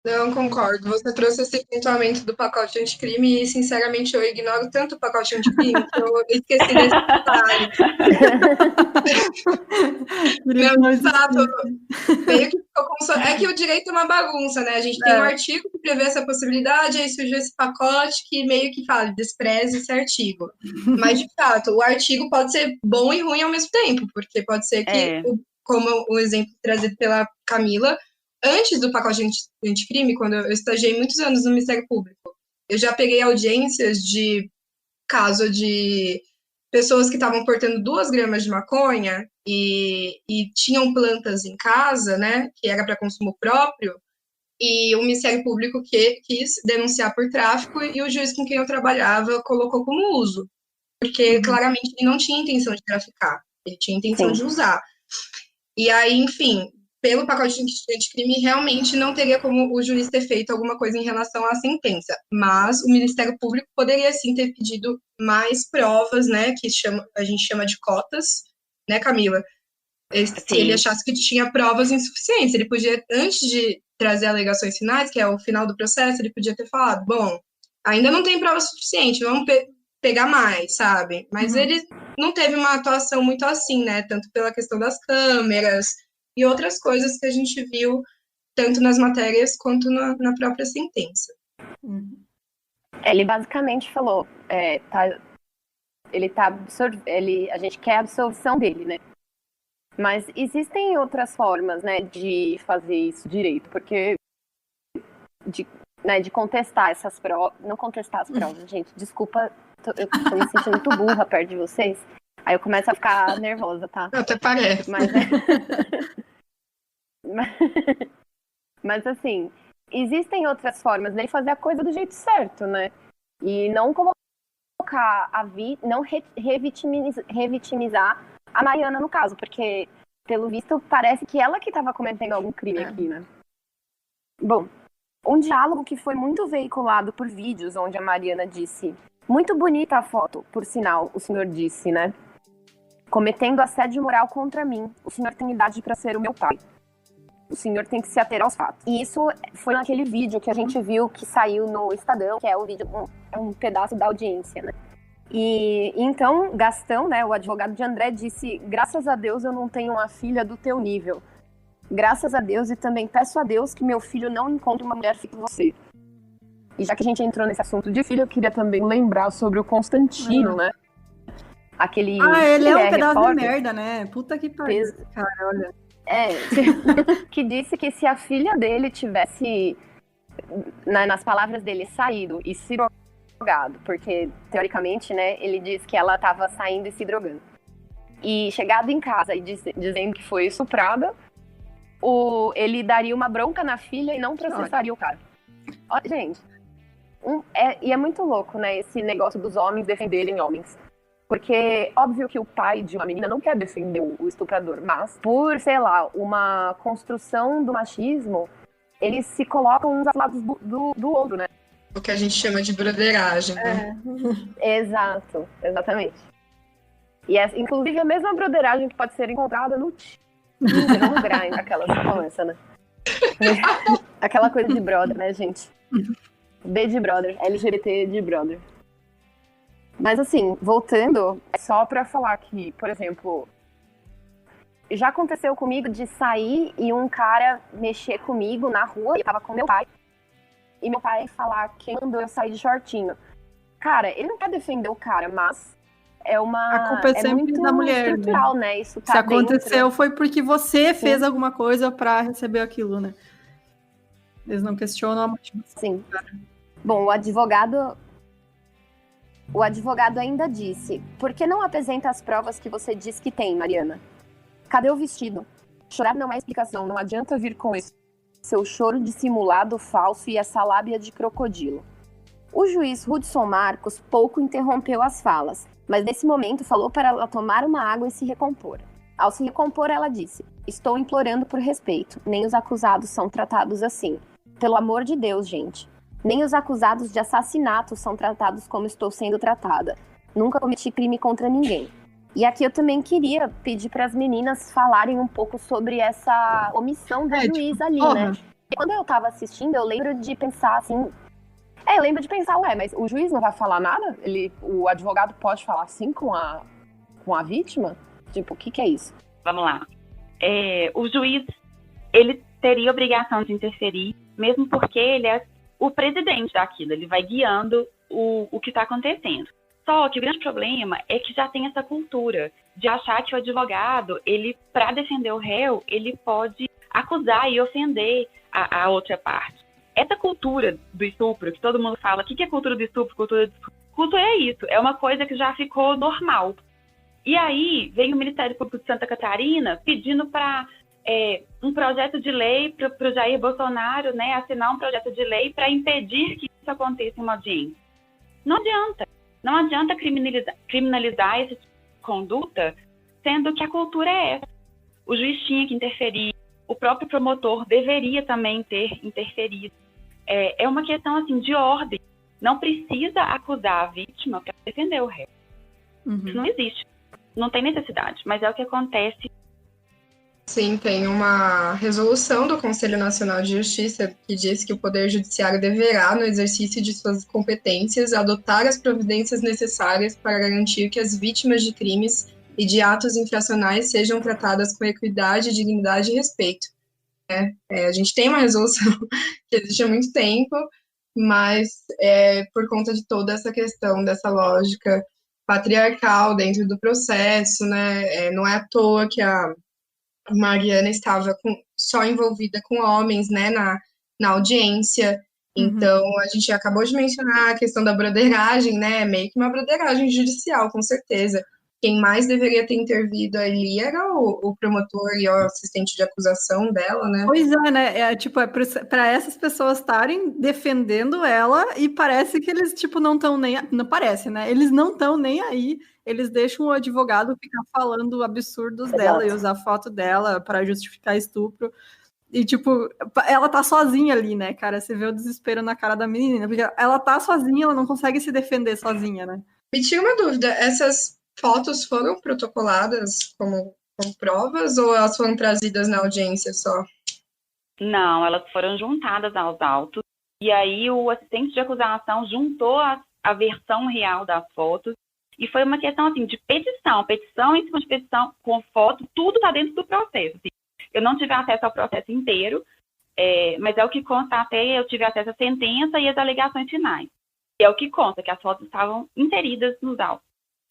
Não, concordo. Você trouxe esse pontuamento do pacote anticrime e, sinceramente, eu ignoro tanto o pacote anticrime que eu esqueci desse detalhe. Não, de fato, meio que é que o direito é uma bagunça, né? A gente tem um artigo que prevê essa possibilidade, aí surgiu esse pacote que meio que fala, despreze esse artigo. Mas, de fato, o artigo pode ser bom e ruim ao mesmo tempo, porque pode ser que, como o exemplo trazido pela Camila, antes do pacote anticrime, quando eu estagiei muitos anos no Ministério Público, eu já peguei audiências de caso de pessoas que estavam portando 2 gramas de maconha e tinham plantas em casa, né, que era para consumo próprio, e o Ministério Público quis denunciar por tráfico e o juiz com quem eu trabalhava colocou como uso, porque claramente ele não tinha intenção de traficar, ele tinha intenção de usar. E aí, enfim, pelo pacote anticrime, realmente não teria como o juiz ter feito alguma coisa em relação à sentença. Mas o Ministério Público poderia, sim, ter pedido mais provas, né, que a gente chama de cotas, né, Camila? Se ele achasse que tinha provas insuficientes, ele podia, antes de trazer alegações finais, que é o final do processo, ele podia ter falado, bom, ainda não tem prova suficiente, vamos pegar mais, sabe? Mas ele não teve uma atuação muito assim, né, tanto pela questão das câmeras e outras coisas que a gente viu tanto nas matérias quanto na própria sentença. Ele basicamente falou, a gente quer a absolvição dele, né? Mas existem outras formas, né, de fazer isso direito, porque de contestar essas provas, não contestar as provas, gente, desculpa, eu tô me sentindo muito burra perto de vocês, aí eu começo a ficar nervosa, tá? Até parece. Mas assim, existem outras formas dele fazer a coisa do jeito certo, né? E não colocar não revitimizar a Mariana no caso, porque, pelo visto, parece que ela que estava cometendo algum crime aqui, né? Bom, um diálogo que foi muito veiculado por vídeos, onde a Mariana disse, muito bonita a foto, por sinal, o senhor disse, né? Cometendo assédio moral contra mim, o senhor tem idade para ser o meu pai. O senhor tem que se ater aos fatos. E isso foi naquele vídeo que a gente viu que saiu no Estadão, que é o vídeo, um pedaço da audiência, né? E então, Gastão, né, o advogado de André, disse, graças a Deus eu não tenho uma filha do teu nível. Graças a Deus e também peço a Deus que meu filho não encontre uma mulher feita você. E já que a gente entrou nesse assunto de filho, eu queria também lembrar sobre o Constantino, né? aquele... Ele é um pedaço de repórter, merda, né? Puta que pariu, cara, olha. que disse que se a filha dele tivesse, nas palavras dele, saído e se drogado, porque, teoricamente, né, ele disse que ela estava saindo e se drogando, e chegado em casa e dizendo que foi estuprada, ele daria uma bronca na filha e não processaria o cara. Gente, e é muito louco, né, esse negócio dos homens defenderem homens. Porque, óbvio que o pai de uma menina não quer defender o estuprador, mas por, sei lá, uma construção do machismo, eles se colocam uns aos lados do outro, né? O que a gente chama de broderagem, né? Exato, exatamente. E inclusive a mesma broderagem que pode ser encontrada no Tinder, no Grindr, aquela só começa, né? Aquela coisa de brother, né, gente? B de brother, LGBT de brother. Mas assim, voltando, é só pra falar que, por exemplo, já aconteceu comigo de sair e um cara mexer comigo na rua, eu tava com meu pai, e meu pai falar que mandou eu sair de shortinho. Cara, ele não quer defender o cara, mas a culpa é sempre muito da mulher, estrutural, né? Isso tá se aconteceu, dentro. foi porque você fez alguma coisa pra receber aquilo, né? Eles não questionam a motivação. Sim. Bom, o advogado ainda disse: por que não apresenta as provas que você diz que tem, Mariana? Cadê o vestido? Chorar não é explicação, não adianta vir com esse seu choro dissimulado, falso e essa lábia de crocodilo. O juiz Hudson Marcos pouco interrompeu as falas, mas nesse momento falou para ela tomar uma água e se recompor. Ao se recompor, ela disse: estou implorando por respeito, nem os acusados são tratados assim. Pelo amor de Deus, gente. Nem os acusados de assassinato são tratados como estou sendo tratada. Nunca cometi crime contra ninguém. E aqui eu também queria pedir para as meninas falarem um pouco sobre essa omissão do juiz ali, né? E quando eu tava assistindo, eu lembro de pensar assim... eu lembro de pensar, mas o juiz não vai falar nada? O advogado pode falar assim com a vítima? Tipo, o que é isso? Vamos lá. O juiz, ele teria obrigação de interferir, mesmo porque ele é o presidente daquilo, ele vai guiando o que está acontecendo. Só que o grande problema é que já tem essa cultura de achar que o advogado, ele, para defender o réu, ele pode acusar e ofender a outra parte. Essa cultura do estupro, que todo mundo fala, o que é cultura do estupro? Cultura é isso, é uma coisa que já ficou normal. E aí vem o Ministério Público de Santa Catarina pedindo para um projeto de lei para o Jair Bolsonaro, né, assinar um projeto de lei para impedir que isso aconteça em uma audiência. Não adianta criminalizar esse tipo de conduta, sendo que a cultura é essa. O juiz tinha que interferir, o próprio promotor deveria também ter interferido. É uma questão assim, de ordem. Não precisa acusar a vítima para defender o réu. Isso não existe. Não tem necessidade, mas é o que acontece. Sim, tem uma resolução do Conselho Nacional de Justiça que diz que o Poder Judiciário deverá, no exercício de suas competências, adotar as providências necessárias para garantir que as vítimas de crimes e de atos infracionais sejam tratadas com equidade, dignidade e respeito. A gente tem uma resolução que existe há muito tempo, mas por conta de toda essa questão dessa lógica patriarcal dentro do processo, né? Não é à toa que a Mariana estava só envolvida com homens, né, na audiência. Então, a gente acabou de mencionar a questão da broderagem, né, meio que uma broderagem judicial, com certeza. Quem mais deveria ter intervido ali era o promotor e o assistente de acusação dela, né? Pois é, né? Para essas pessoas estarem defendendo ela e parece que eles, tipo, não estão nem... Não parece, né? Eles não estão nem aí. Eles deixam o advogado ficar falando absurdos dela e usar foto dela para justificar estupro. E, tipo, ela tá sozinha ali, né, cara? Você vê o desespero na cara da menina, porque ela tá sozinha, ela não consegue se defender sozinha, né? Me tira uma dúvida, essas fotos foram protocoladas como provas ou elas foram trazidas na audiência só? Não, elas foram juntadas aos autos e aí o assistente de acusação juntou a versão real das fotos e foi uma questão assim de petição em cima de petição com foto, tudo tá dentro do processo. Assim. Eu não tive acesso ao processo inteiro, mas é o que consta até eu tive acesso à sentença e às alegações finais. E é o que consta, que as fotos estavam inseridas nos autos.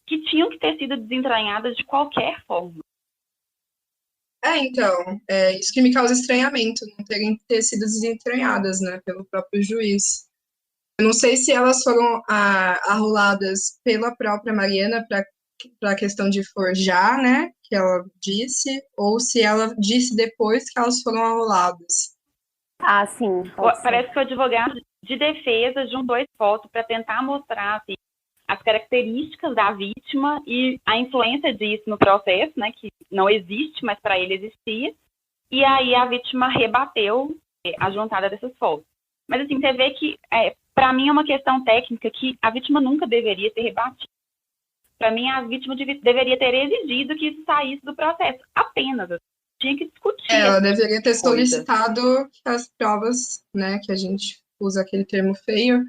que tinham que ter sido desentranhadas de qualquer forma. Então, isso que me causa estranhamento, não terem ter sido desentranhadas, né, pelo próprio juiz. Eu não sei se elas foram arroladas pela própria Mariana para a questão de forjar, né, que ela disse, ou se ela disse depois que elas foram arroladas. Ah, sim. Parece que o advogado de defesa juntou esse foto para tentar mostrar assim, as características da vítima e a influência disso no processo, né, que não existe, mas para ele existia. E aí a vítima rebateu a juntada dessas fotos. Mas assim, você vê que, para mim, é uma questão técnica que a vítima nunca deveria ter rebatido. Para mim, a vítima deveria ter exigido que isso saísse do processo. Apenas. Tinha que discutir. Ela deveria ter solicitado que as provas, né, que a gente usa aquele termo feio,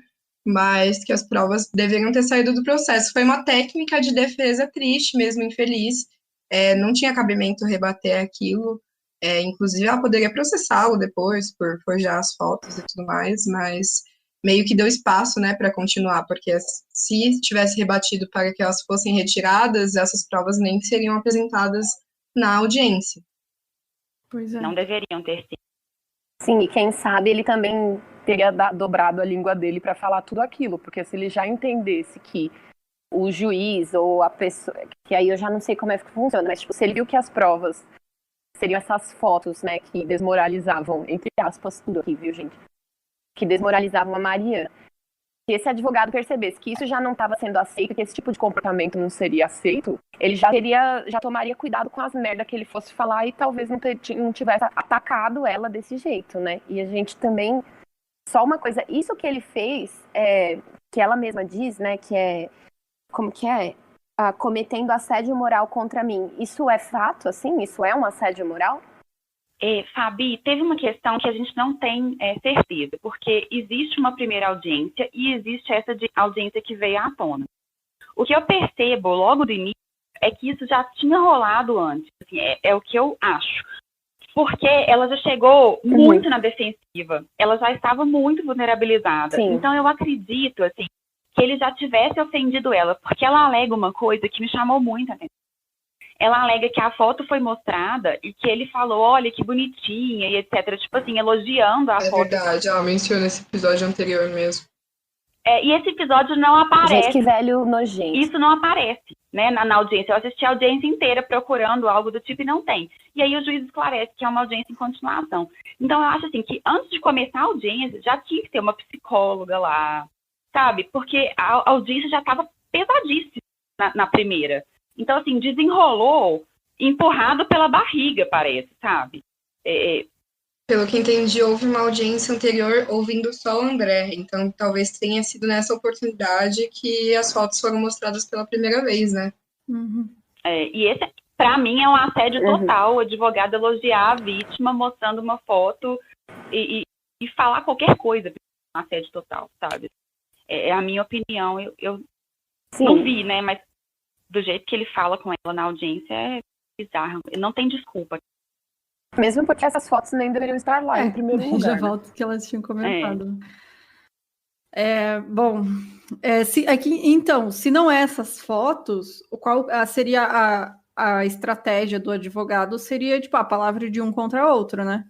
mas que as provas deveriam ter saído do processo. Foi uma técnica de defesa triste, mesmo infeliz. Não tinha cabimento rebater aquilo. Inclusive, ela poderia processá-lo depois por forjar as fotos e tudo mais, mas meio que deu espaço, né, para continuar, porque se tivesse rebatido para que elas fossem retiradas, essas provas nem seriam apresentadas na audiência. Pois é. Não deveriam ter sido. Sim, e quem sabe ele também teria dobrado a língua dele para falar tudo aquilo, porque se ele já entendesse que o juiz ou a pessoa, que aí eu já não sei como é que funciona, mas tipo, se ele viu que as provas seriam essas fotos, né, que desmoralizavam, entre aspas, tudo aqui, viu, gente? Que desmoralizavam a Mariana. Se esse advogado percebesse que isso já não estava sendo aceito, que esse tipo de comportamento não seria aceito, ele já tomaria cuidado com as merdas que ele fosse falar e talvez não tivesse atacado ela desse jeito, né? E a gente também, só uma coisa, isso que ele fez, que ela mesma diz, né, que é, como que é? Cometendo assédio moral contra mim. Isso é fato, assim? Isso é um assédio moral? Fabi, teve uma questão que a gente não tem certeza, porque existe uma primeira audiência e existe essa audiência que veio à tona. O que eu percebo logo do início é que isso já tinha rolado antes, assim, é o que eu acho. Porque ela já chegou muito na defensiva, ela já estava muito vulnerabilizada. Sim. Então eu acredito, assim, que ele já tivesse ofendido ela, porque ela alega uma coisa que me chamou muito a atenção. Ela alega que a foto foi mostrada e que ele falou, olha, que bonitinha e etc. Tipo assim, elogiando a foto. É verdade, ela menciona esse episódio anterior mesmo. E esse episódio não aparece. Gente, que velho nojento. Isso não aparece, né, na audiência. Eu assisti a audiência inteira procurando algo do tipo e não tem. E aí o juiz esclarece que é uma audiência em continuação. Então eu acho assim, que antes de começar a audiência, já tinha que ter uma psicóloga lá, sabe? Porque a audiência já estava pesadíssima na primeira. Então, assim, desenrolou empurrado pela barriga, parece, sabe? Pelo que entendi, houve uma audiência anterior ouvindo só o André. Então, talvez tenha sido nessa oportunidade que as fotos foram mostradas pela primeira vez, né? Uhum. E esse, pra mim, é um assédio total. O advogado elogiar a vítima mostrando uma foto e falar qualquer coisa. Um assédio total, sabe? É a minha opinião. Eu não vi, né? Mas do jeito que ele fala com ela na audiência é bizarro. Não tem desculpa. Mesmo porque essas fotos nem deveriam estar lá em primeiro lugar. Já volto que elas tinham comentado. Bom, então, se não é essas fotos, qual seria a estratégia do advogado? Seria, tipo, a palavra de um contra outro, né?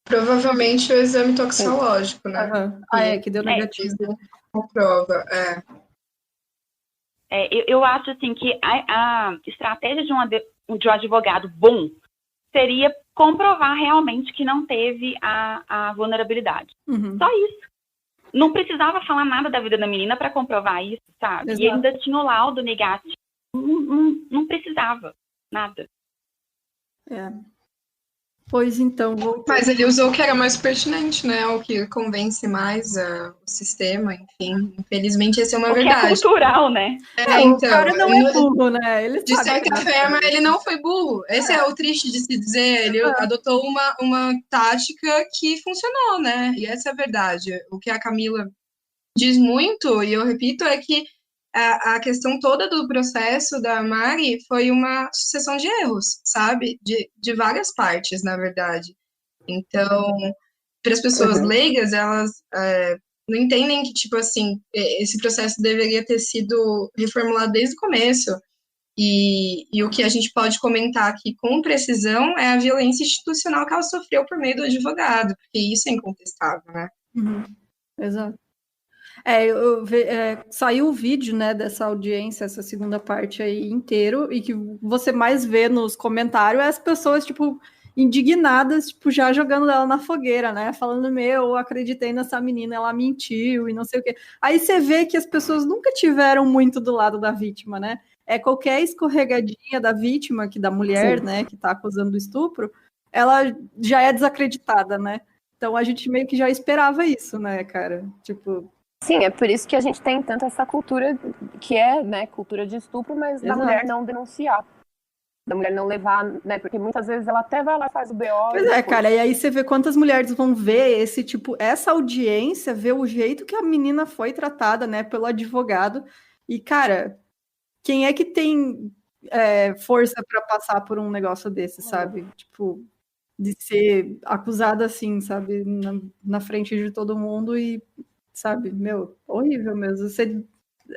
Provavelmente o exame toxicológico, né? Que deu negativo. Comprova, eu acho assim que a estratégia de um advogado bom seria comprovar realmente que não teve a vulnerabilidade. Só isso. Não precisava falar nada da vida da menina para comprovar isso, sabe? Exato. E ainda tinha o laudo negativo. Não precisava nada. Pois então, Mas ele usou o que era mais pertinente, né? O que convence mais o sistema, enfim. Infelizmente, essa é uma verdade. Que é cultural, né? Então, o cara não é burro, né? Ele de certa forma, ele não foi burro. Esse é o triste de se dizer. Ele adotou uma tática que funcionou, né? E essa é a verdade. O que a Camila diz muito, e eu repito, é que a questão toda do processo da Mari foi uma sucessão de erros, sabe? De várias partes, na verdade. Então, para as pessoas leigas, elas não entendem que, tipo assim, esse processo deveria ter sido reformulado desde o começo. E o que a gente pode comentar aqui com precisão é a violência institucional que ela sofreu por meio do advogado, porque isso é incontestável, né? Uhum. Exato. Saiu o vídeo, né, dessa audiência, essa segunda parte aí inteiro, e que você mais vê nos comentários é as pessoas, tipo, indignadas, tipo, já jogando ela na fogueira, né, falando, eu acreditei nessa menina, ela mentiu e não sei o quê. Aí você vê que as pessoas nunca tiveram muito do lado da vítima, né? Qualquer escorregadinha da vítima, da mulher, sim, né, que tá acusando o estupro, ela já é desacreditada, né? Então a gente meio que já esperava isso, né, cara? Tipo... Sim, é por isso que a gente tem tanto essa cultura que é, né, cultura de estupro, mas da mulher não denunciar. Da mulher não levar, né, porque muitas vezes ela até vai lá e faz o BO. Pois é, cara, e aí você vê quantas mulheres vão ver essa audiência, ver o jeito que a menina foi tratada, né, pelo advogado. E, cara, quem é que tem força para passar por um negócio desse, sabe? Tipo, de ser acusada assim, sabe, na frente de todo mundo e... Sabe, horrível mesmo. Você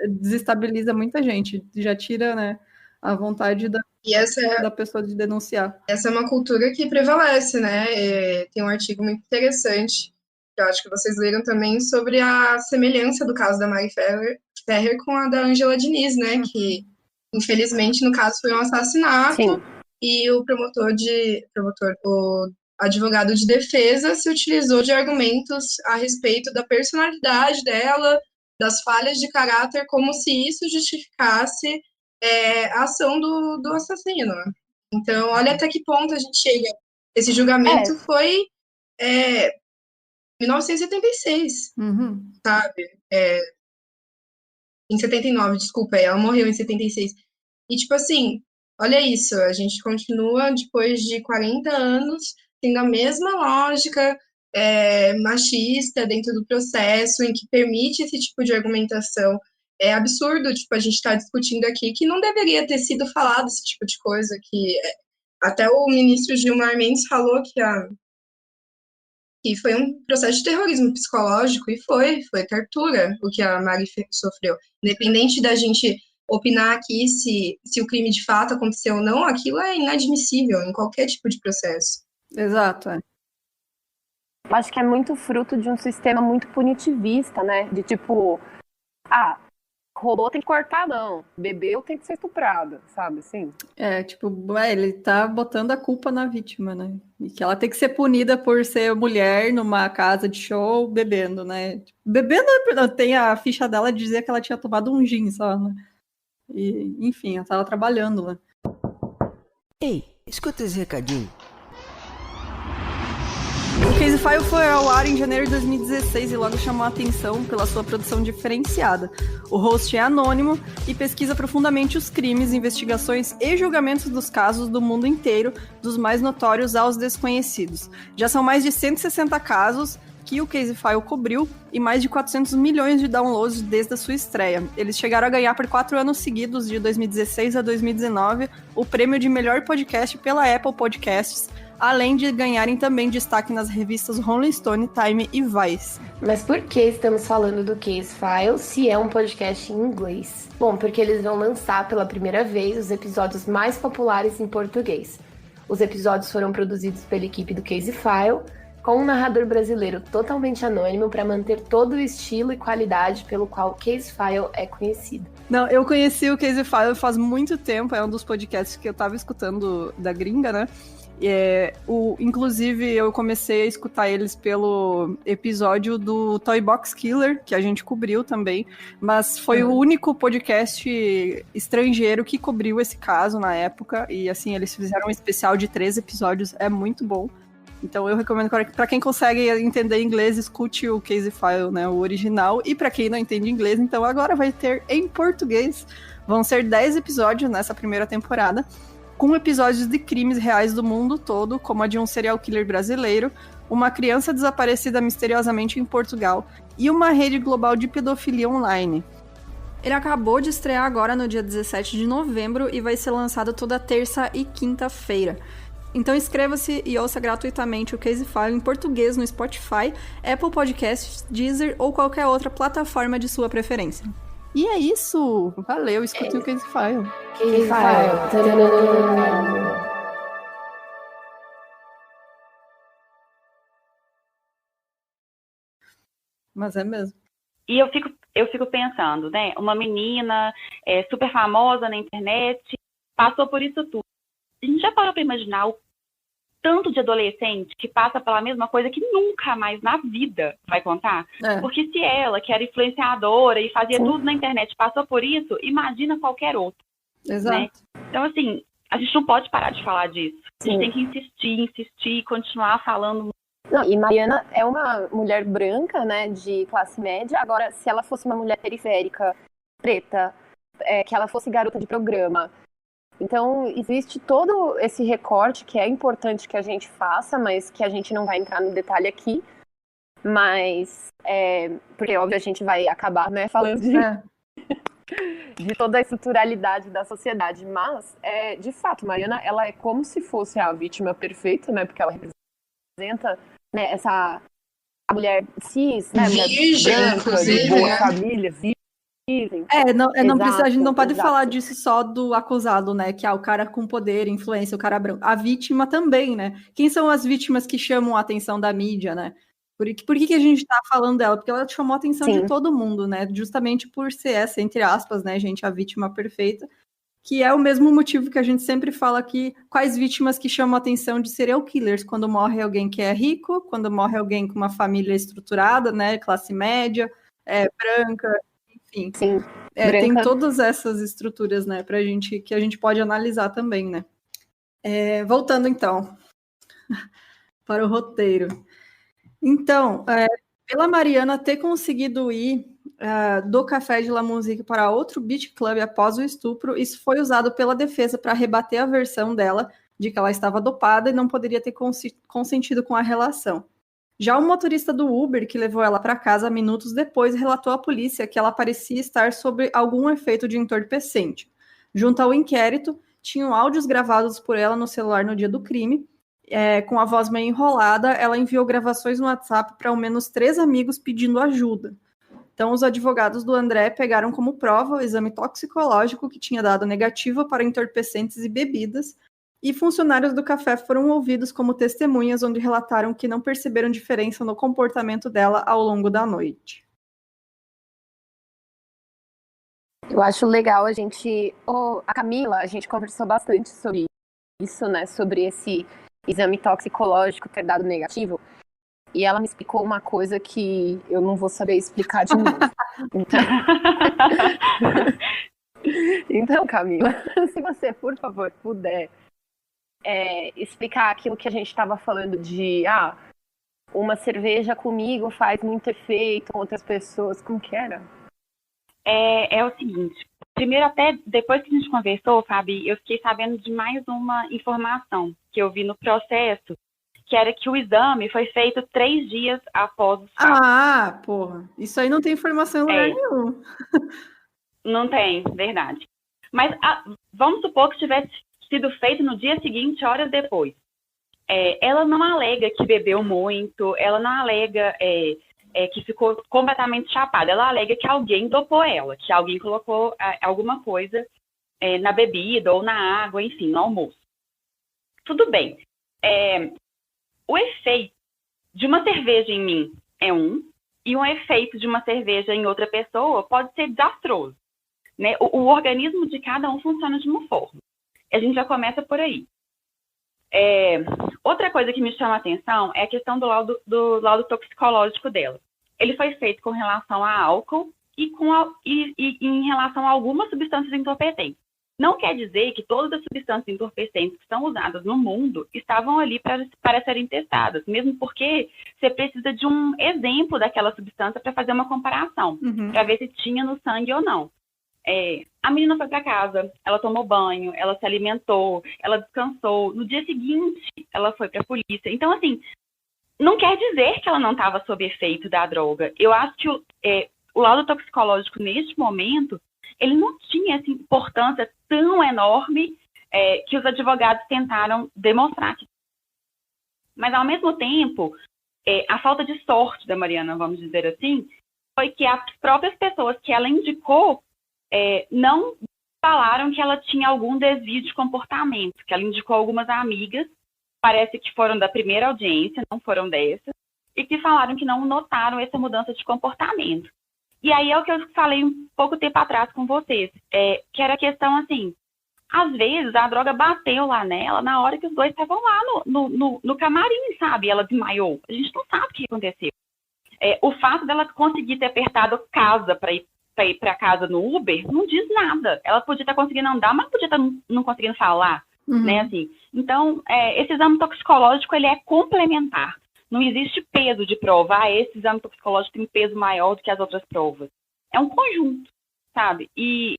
desestabiliza muita gente, já tira, né, a vontade da pessoa de denunciar. Essa é uma cultura que prevalece, né? Tem um artigo muito interessante, que eu acho que vocês leram também, sobre a semelhança do caso da Mari Ferrer com a da Ângela Diniz, né? Que, infelizmente, no caso foi um assassinato. Sim. E o advogado de defesa se utilizou de argumentos a respeito da personalidade dela, das falhas de caráter, como se isso justificasse a ação do assassino. Então, olha até que ponto a gente chega. Esse julgamento foi em 1976, sabe? Em 79, desculpa, ela morreu em 76. E, tipo assim, olha isso, a gente continua, depois de 40 anos, tendo a mesma lógica machista dentro do processo, em que permite esse tipo de argumentação. É absurdo, tipo, a gente está discutindo aqui que não deveria ter sido falado esse tipo de coisa, que até o ministro Gilmar Mendes falou que foi um processo de terrorismo psicológico, e foi tortura o que a Mari sofreu. Independente da gente opinar aqui se o crime de fato aconteceu ou não, aquilo é inadmissível em qualquer tipo de processo. Exato, Acho que é muito fruto de um sistema muito punitivista, né? De tipo, roubou, tem que cortar, não. Bebeu, tem que ser estuprado, sabe, assim? Ele tá botando a culpa na vítima, né? E que ela tem que ser punida por ser mulher numa casa de show, bebendo, né? Bebendo, tem a ficha dela de dizer que ela tinha tomado um gin só, né? E, enfim, ela tava trabalhando lá. Ei, escuta esse recadinho. O Case File foi ao ar em janeiro de 2016 e logo chamou a atenção pela sua produção diferenciada. O host é anônimo e pesquisa profundamente os crimes, investigações e julgamentos dos casos do mundo inteiro, dos mais notórios aos desconhecidos. Já são mais de 160 casos que o Case File cobriu e mais de 400 milhões de downloads desde a sua estreia. Eles chegaram a ganhar por 4 anos seguidos, de 2016 a 2019, o prêmio de melhor podcast pela Apple Podcasts, além de ganharem também destaque nas revistas Rolling Stone, Time e Vice. Mas por que estamos falando do Case File se é um podcast em inglês? Bom, porque eles vão lançar pela primeira vez os episódios mais populares em português. Os episódios foram produzidos pela equipe do Case File, com um narrador brasileiro totalmente anônimo para manter todo o estilo e qualidade pelo qual o Case File é conhecido. Não, eu conheci o Case File faz muito tempo, é um dos podcasts que eu tava escutando da gringa, né? Inclusive, eu comecei a escutar eles pelo episódio do Toy Box Killer, que a gente cobriu também, mas foi o único podcast estrangeiro que cobriu esse caso na época, e assim, eles fizeram um especial de 3 episódios, é muito bom. Então eu recomendo para quem consegue entender inglês, escute o Case File, né, o original, e para quem não entende inglês, então agora vai ter em português. Vão ser 10 episódios nessa primeira temporada, com episódios de crimes reais do mundo todo, como a de um serial killer brasileiro, uma criança desaparecida misteriosamente em Portugal e uma rede global de pedofilia online. Ele acabou de estrear agora no dia 17 de novembro e vai ser lançado toda terça e quinta-feira. Então inscreva-se e ouça gratuitamente o Casefile em português no Spotify, Apple Podcasts, Deezer ou qualquer outra plataforma de sua preferência. E é isso! Valeu, escutem o Casefile. Casefile. Mas é mesmo. E eu fico pensando, né? Uma menina super famosa na internet, passou por isso tudo. A gente já parou para imaginar o tanto de adolescente que passa pela mesma coisa que nunca mais na vida vai contar? Porque se ela, que era influenciadora e fazia tudo na internet, passou por isso, imagina qualquer outro. Exato. Né? Então, assim, a gente não pode parar de falar disso. A gente tem que insistir, continuar falando. Não, e Mariana é uma mulher branca, né, de classe média. Agora, se ela fosse uma mulher periférica, preta, que ela fosse garota de programa. Então, existe todo esse recorte que é importante que a gente faça, mas que a gente não vai entrar no detalhe aqui. Mas, porque, óbvio, a gente vai acabar, né, falando de toda a estruturalidade da sociedade. Mas, de fato, Mariana, ela é como se fosse a vítima perfeita, né, porque ela representa, né, a mulher cis, né, mulher branca, de boa família, não precisa, a gente não pode falar disso só do acusado, né? Que é o cara com poder, influência, o cara branco. A vítima também, né? Quem são as vítimas que chamam a atenção da mídia, né? Por que a gente tá falando dela? Porque ela chamou a atenção de todo mundo, né? Justamente por ser essa, entre aspas, né, gente, a vítima perfeita. Que é o mesmo motivo que a gente sempre fala aqui, quais vítimas que chamam a atenção de serial killers, quando morre alguém que é rico, quando morre alguém com uma família estruturada, né? Classe média, branca... Enfim, tem todas essas estruturas, né, que a gente pode analisar também, né. Voltando, então, para o roteiro. Então, pela Mariana ter conseguido ir do Café de La Musique para outro beach club após o estupro, isso foi usado pela defesa para rebater a versão dela de que ela estava dopada e não poderia ter consentido com a relação. Já o motorista do Uber, que levou ela para casa minutos depois, relatou à polícia que ela parecia estar sob algum efeito de entorpecente. Junto ao inquérito, tinham áudios gravados por ela no celular no dia do crime. Com a voz meio enrolada, ela enviou gravações no WhatsApp para ao menos 3 amigos pedindo ajuda. Então, os advogados do André pegaram como prova o exame toxicológico que tinha dado negativo para entorpecentes e bebidas, e funcionários do café foram ouvidos como testemunhas, onde relataram que não perceberam diferença no comportamento dela ao longo da noite. Eu acho legal a Camila, a gente conversou bastante sobre isso, né? Sobre esse exame toxicológico ter dado negativo. E ela me explicou uma coisa que eu não vou saber explicar de novo. Então, Camila, se você, por favor, puder explicar aquilo que a gente estava falando de uma cerveja comigo faz muito efeito com outras pessoas, como que era? É o seguinte, primeiro até depois que a gente conversou, Fabi, eu fiquei sabendo de mais uma informação que eu vi no processo, que era que o exame foi feito 3 dias após o fato. Porra, isso aí não tem informação em lugar nenhum. Não tem, verdade. Mas vamos supor que tivesse sido feito no dia seguinte, horas depois. Ela não alega que bebeu muito, ela não alega que ficou completamente chapada, ela alega que alguém dopou ela, que alguém colocou alguma coisa na bebida ou na água, enfim, no almoço. Tudo bem. O efeito de uma cerveja em mim é e um efeito de uma cerveja em outra pessoa pode ser desastroso. Né? O organismo de cada um funciona de uma forma. A gente já começa por aí. Outra coisa que me chama a atenção é a questão do laudo toxicológico dela. Ele foi feito com relação a álcool e em relação a algumas substâncias entorpecentes. Não quer dizer que todas as substâncias entorpecentes que são usadas no mundo estavam ali para serem testadas, mesmo porque você precisa de um exemplo daquela substância para fazer uma comparação, para ver se tinha no sangue ou não. A menina foi para casa, ela tomou banho, ela se alimentou, ela descansou. No dia seguinte, ela foi para a polícia. Então, assim, não quer dizer que ela não estava sob efeito da droga. Eu acho que o laudo toxicológico, neste momento, ele não tinha essa importância tão enorme que os advogados tentaram demonstrar. Mas, ao mesmo tempo, a falta de sorte da Mariana, vamos dizer assim, foi que as próprias pessoas que ela indicou não falaram que ela tinha algum desvio de comportamento, que ela indicou algumas amigas, parece que foram da primeira audiência, não foram dessas, e que falaram que não notaram essa mudança de comportamento. E aí é o que eu falei um pouco tempo atrás com vocês, que era a questão assim, às vezes a droga bateu lá nela na hora que os dois estavam lá no camarim, sabe? Ela desmaiou. A gente não sabe o que aconteceu. O fato dela conseguir ter apertado casa para ir para casa no Uber não diz nada. Ela podia estar conseguindo andar, mas podia estar não conseguindo falar, né? Assim. Então, esse exame toxicológico ele é complementar. Não existe peso de prova. Esse exame toxicológico tem peso maior do que as outras provas. É um conjunto, sabe? E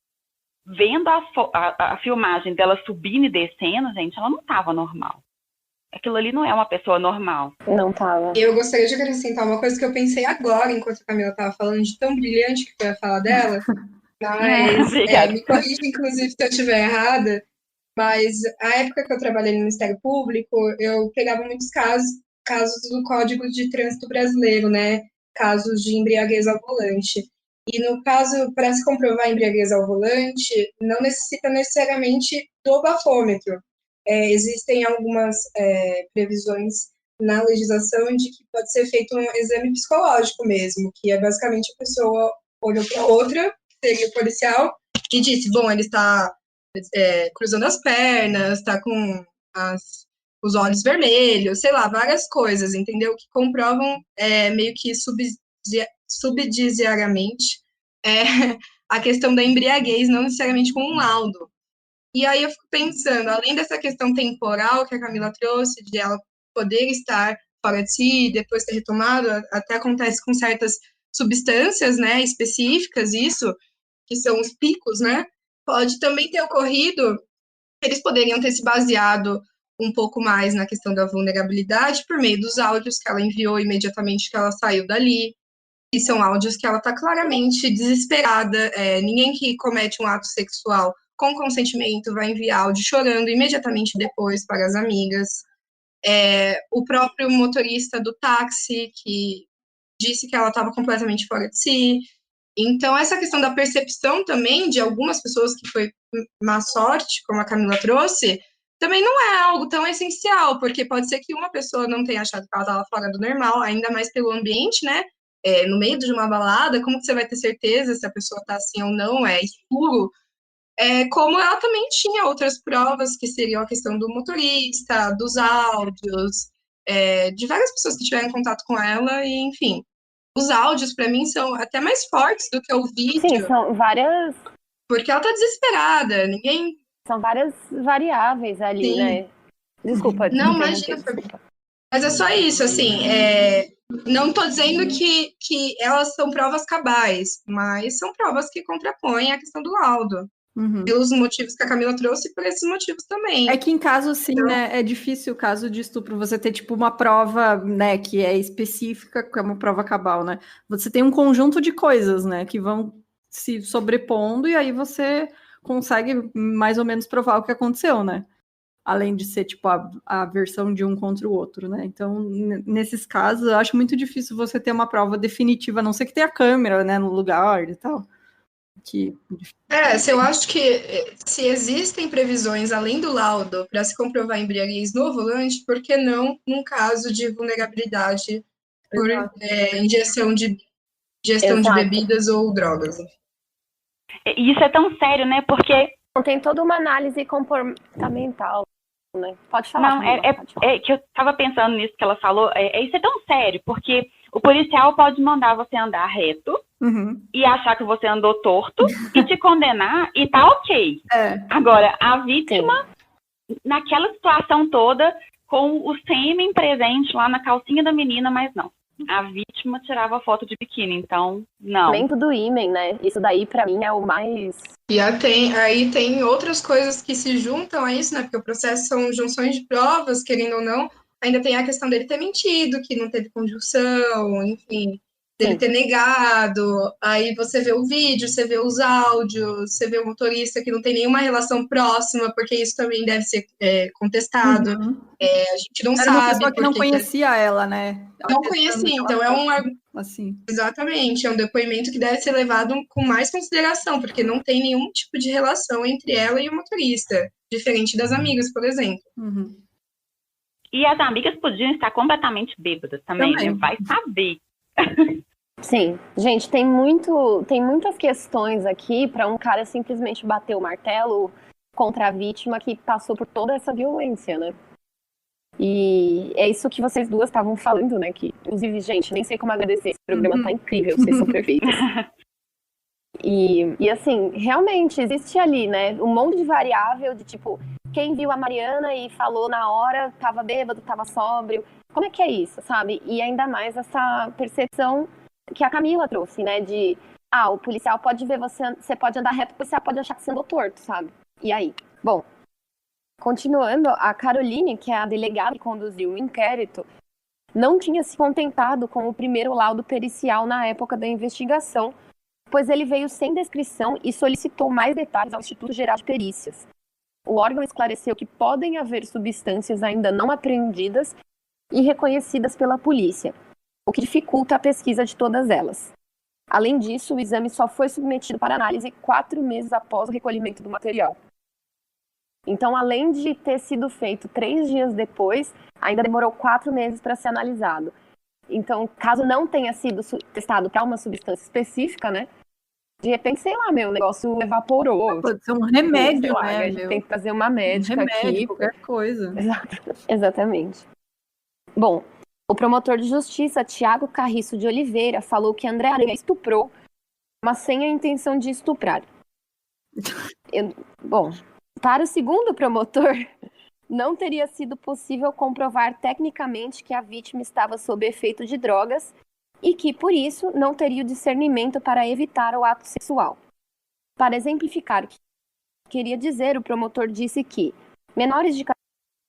vendo a filmagem dela subindo e descendo, gente, ela não estava normal. Aquilo ali não é uma pessoa normal. Não tava. Eu gostaria de acrescentar uma coisa que eu pensei agora, enquanto a Camila estava falando, de tão brilhante que foi a fala dela. Mas me corrija, inclusive, se eu estiver errada. Mas a época que eu trabalhei no Ministério Público, eu pegava muitos casos do Código de Trânsito Brasileiro, né? Casos de embriaguez ao volante. E no caso, para se comprovar a embriaguez ao volante, não necessita necessariamente do bafômetro. Existem algumas previsões na legislação de que pode ser feito um exame psicológico mesmo, que é basicamente a pessoa olhou para outra, que seria o policial, e disse, bom, ele está cruzando as pernas, está com os olhos vermelhos, sei lá, várias coisas, entendeu? Que comprovam meio que subsidiariamente a questão da embriaguez, não necessariamente com um laudo. E aí eu fico pensando, além dessa questão temporal que a Camila trouxe, de ela poder estar fora de si, depois ter retomado, até acontece com certas substâncias, né, específicas, isso, que são os picos, né, pode também ter ocorrido, eles poderiam ter se baseado um pouco mais na questão da vulnerabilidade por meio dos áudios que ela enviou imediatamente que ela saiu dali, e são áudios que ela está claramente desesperada, ninguém que comete um ato sexual com consentimento vai enviar áudio chorando imediatamente depois para as amigas. O próprio motorista do táxi que disse que ela estava completamente fora de si. Então, essa questão da percepção também de algumas pessoas que foi má sorte, como a Camila trouxe, também não é algo tão essencial, porque pode ser que uma pessoa não tenha achado que ela estava fora do normal, ainda mais pelo ambiente, né? No meio de uma balada, como que você vai ter certeza se a pessoa está assim ou não? É escuro. Como ela também tinha outras provas, que seriam a questão do motorista, dos áudios, de várias pessoas que tiveram contato com ela, e enfim. Os áudios, para mim, são até mais fortes do que o vídeo. Sim, são várias... Porque ela tá desesperada, ninguém... São várias variáveis ali, Sim. Né? Desculpa. Não, imagina. Mas é só isso, assim, não tô dizendo que elas são provas cabais, mas são provas que contrapõem a questão do laudo. Pelos motivos que a Camila trouxe e por esses motivos também. É que em caso, assim, então, né, é difícil o caso de estupro, você ter, tipo, uma prova, né, que é específica, que é uma prova cabal, né? Você tem um conjunto de coisas, né, que vão se sobrepondo e aí você consegue mais ou menos provar o que aconteceu, né? Além de ser, tipo, a versão de um contra o outro, né? Então, nesses casos, eu acho muito difícil você ter uma prova definitiva, a não ser que tenha câmera, né, no lugar e tal. Eu acho que se existem previsões além do laudo para se comprovar embriaguez no volante, por que não num caso de vulnerabilidade por ingestão de bebidas ou drogas? E isso é tão sério, né? Porque tem toda uma análise comportamental, né? Pode falar. Não, que eu estava pensando nisso que ela falou. Isso é tão sério, porque o policial pode mandar você andar reto e achar que você andou torto e te condenar e tá ok. Agora, a vítima, naquela situação toda, com o sêmen presente lá na calcinha da menina, mas não. A vítima tirava foto de biquíni, então, não. Dentro do ímen, né? Isso daí, pra mim, é o mais... E aí tem outras coisas que se juntam a isso, né? Porque o processo são junções de provas, querendo ou não. Ainda tem a questão dele ter mentido, que não teve conjunção, enfim. dele ter negado, aí você vê o vídeo, você vê os áudios, você vê o motorista que não tem nenhuma relação próxima, porque isso também deve ser contestado. Uhum. A gente não Era sabe. uma pessoa que não porque conhecia ela, né? não conhecia, então assim. Exatamente, é um depoimento que deve ser levado com mais consideração, porque não tem nenhum tipo de relação entre ela e o motorista, diferente das amigas, por exemplo. Uhum. E as amigas podiam estar completamente bêbadas também, né? Vai saber. Sim, gente, tem muitas questões aqui para um cara simplesmente bater o martelo contra a vítima que passou por toda essa violência, né? E é isso que vocês duas estavam falando, né? Que, inclusive, gente, nem sei como agradecer. Esse programa tá incrível, vocês são perfeitos. E assim, realmente existe ali, né? Um monte de variável de tipo, quem viu a Mariana e falou na hora, tava bêbado, tava sóbrio. Como é que é isso, sabe? E ainda mais essa percepção que a Camila trouxe, né? De, o policial pode ver você pode andar reto, o policial pode achar que você andou torto, sabe? E aí? Bom, continuando, a Caroline, que é a delegada que conduziu o inquérito, não tinha se contentado com o primeiro laudo pericial na época da investigação, pois ele veio sem descrição e solicitou mais detalhes ao Instituto Geral de Perícias. O órgão esclareceu que podem haver substâncias ainda não apreendidas e reconhecidas pela polícia, o que dificulta a pesquisa de todas elas. Além disso, o exame só foi submetido para análise 4 meses após o recolhimento do material. Então, além de ter sido feito 3 dias depois, ainda demorou 4 meses para ser analisado. Então, caso não tenha sido testado para uma substância específica, né? De repente, sei lá, o negócio evaporou. Pode ser um remédio, lá, né? A gente tem que fazer uma médica aqui. Qualquer coisa. Exatamente. Bom, o promotor de justiça, Tiago Carriço de Oliveira, falou que André Aranha estuprou, mas sem a intenção de estuprar. Bom, para o segundo promotor, não teria sido possível comprovar tecnicamente que a vítima estava sob efeito de drogas e que, por isso, não teria o discernimento para evitar o ato sexual. Para exemplificar o que queria dizer, o promotor disse que menores de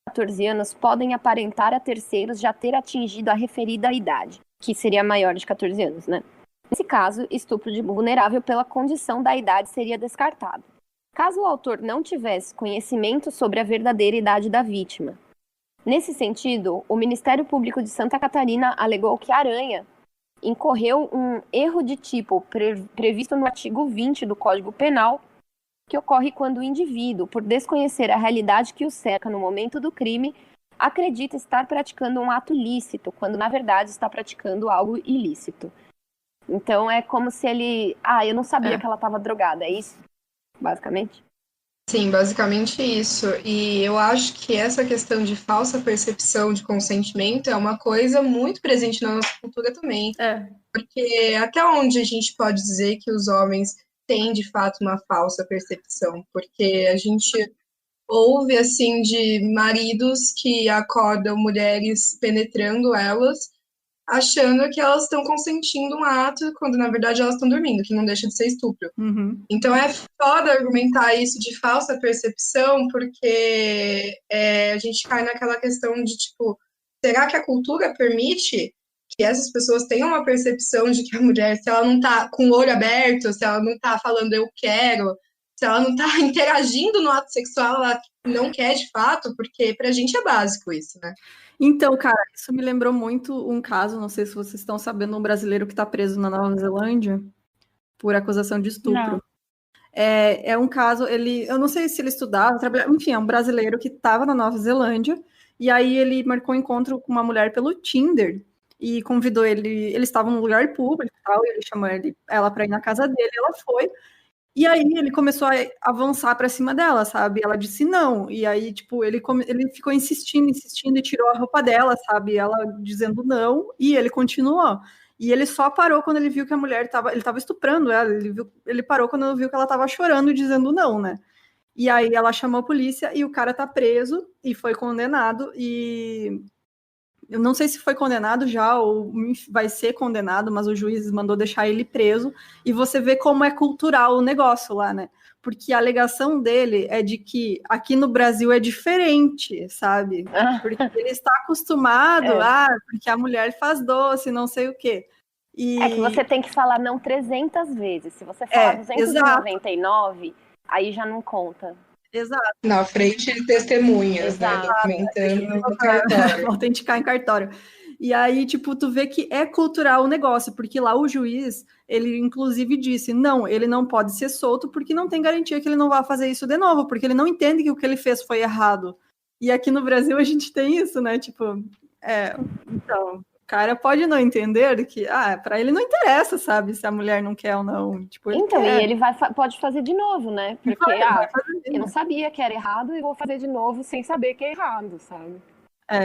14 anos podem aparentar a terceiros já ter atingido a referida idade, que seria maior de 14 anos, né? Nesse caso, estupro de vulnerável pela condição da idade seria descartado. Caso o autor não tivesse conhecimento sobre a verdadeira idade da vítima. Nesse sentido, o Ministério Público de Santa Catarina alegou que Aranha incorreu um erro de tipo previsto no artigo 20 do Código Penal, que ocorre quando o indivíduo, por desconhecer a realidade que o cerca no momento do crime, acredita estar praticando um ato lícito, quando na verdade está praticando algo ilícito. Então é como se ele... eu não sabia que ela estava drogada, é isso? Basicamente? Sim, basicamente isso. E eu acho que essa questão de falsa percepção de consentimento é uma coisa muito presente na nossa cultura também. Porque até onde a gente pode dizer que os homens têm, de fato, uma falsa percepção? Porque a gente ouve, assim, de maridos que acordam mulheres penetrando elas, achando que elas estão consentindo um ato, quando na verdade elas estão dormindo, que não deixa de ser estupro. Uhum. Então é foda argumentar isso de falsa percepção, porque a gente cai naquela questão de, tipo, será que a cultura permite que essas pessoas tenham uma percepção de que a mulher, se ela não tá com o olho aberto, se ela não tá falando eu quero, se ela não tá interagindo no ato sexual, ela não quer de fato, porque pra gente é básico isso, né? Então, cara, isso me lembrou muito um caso, não sei se vocês estão sabendo, um brasileiro que está preso na Nova Zelândia por acusação de estupro. Não. É um caso, eu não sei se ele estudava, enfim, é um brasileiro que estava na Nova Zelândia, e aí ele marcou um encontro com uma mulher pelo Tinder, e convidou eles estavam num lugar público e tal, e ele chamou ela para ir na casa dele, ela foi, e aí ele começou a avançar para cima dela, sabe? Ela disse não. E aí, tipo, ele ficou insistindo e tirou a roupa dela, sabe? Ela dizendo não, e ele continuou. E ele só parou quando ele viu que a mulher ele estava estuprando ela. Ele parou quando ele viu que ela estava chorando e dizendo não, né? E aí ela chamou a polícia e o cara tá preso e foi condenado. E eu não sei se foi condenado já ou vai ser condenado, mas o juiz mandou deixar ele preso. E você vê como é cultural o negócio lá, né? Porque a alegação dele é de que aqui no Brasil é diferente, sabe? Porque ele está acostumado, porque a mulher faz doce, não sei o quê. É que você tem que falar não 300 vezes. Se você falar 299, aí já não conta. Exato. Na frente de testemunhas, né? Exato. Documentando no cartório. Autenticar em cartório. E aí, tipo, tu vê que é cultural o negócio, porque lá o juiz, ele inclusive disse, não, ele não pode ser solto porque não tem garantia que ele não vai fazer isso de novo, porque ele não entende que o que ele fez foi errado. E aqui no Brasil a gente tem isso, né? Tipo, então, o cara pode não entender que, pra ele não interessa, sabe, se a mulher não quer ou não. Tipo, ele Então, quer. e ele pode fazer de novo, né? Porque, vai fazer eu não sabia que era errado e vou fazer de novo sem saber que é errado, sabe?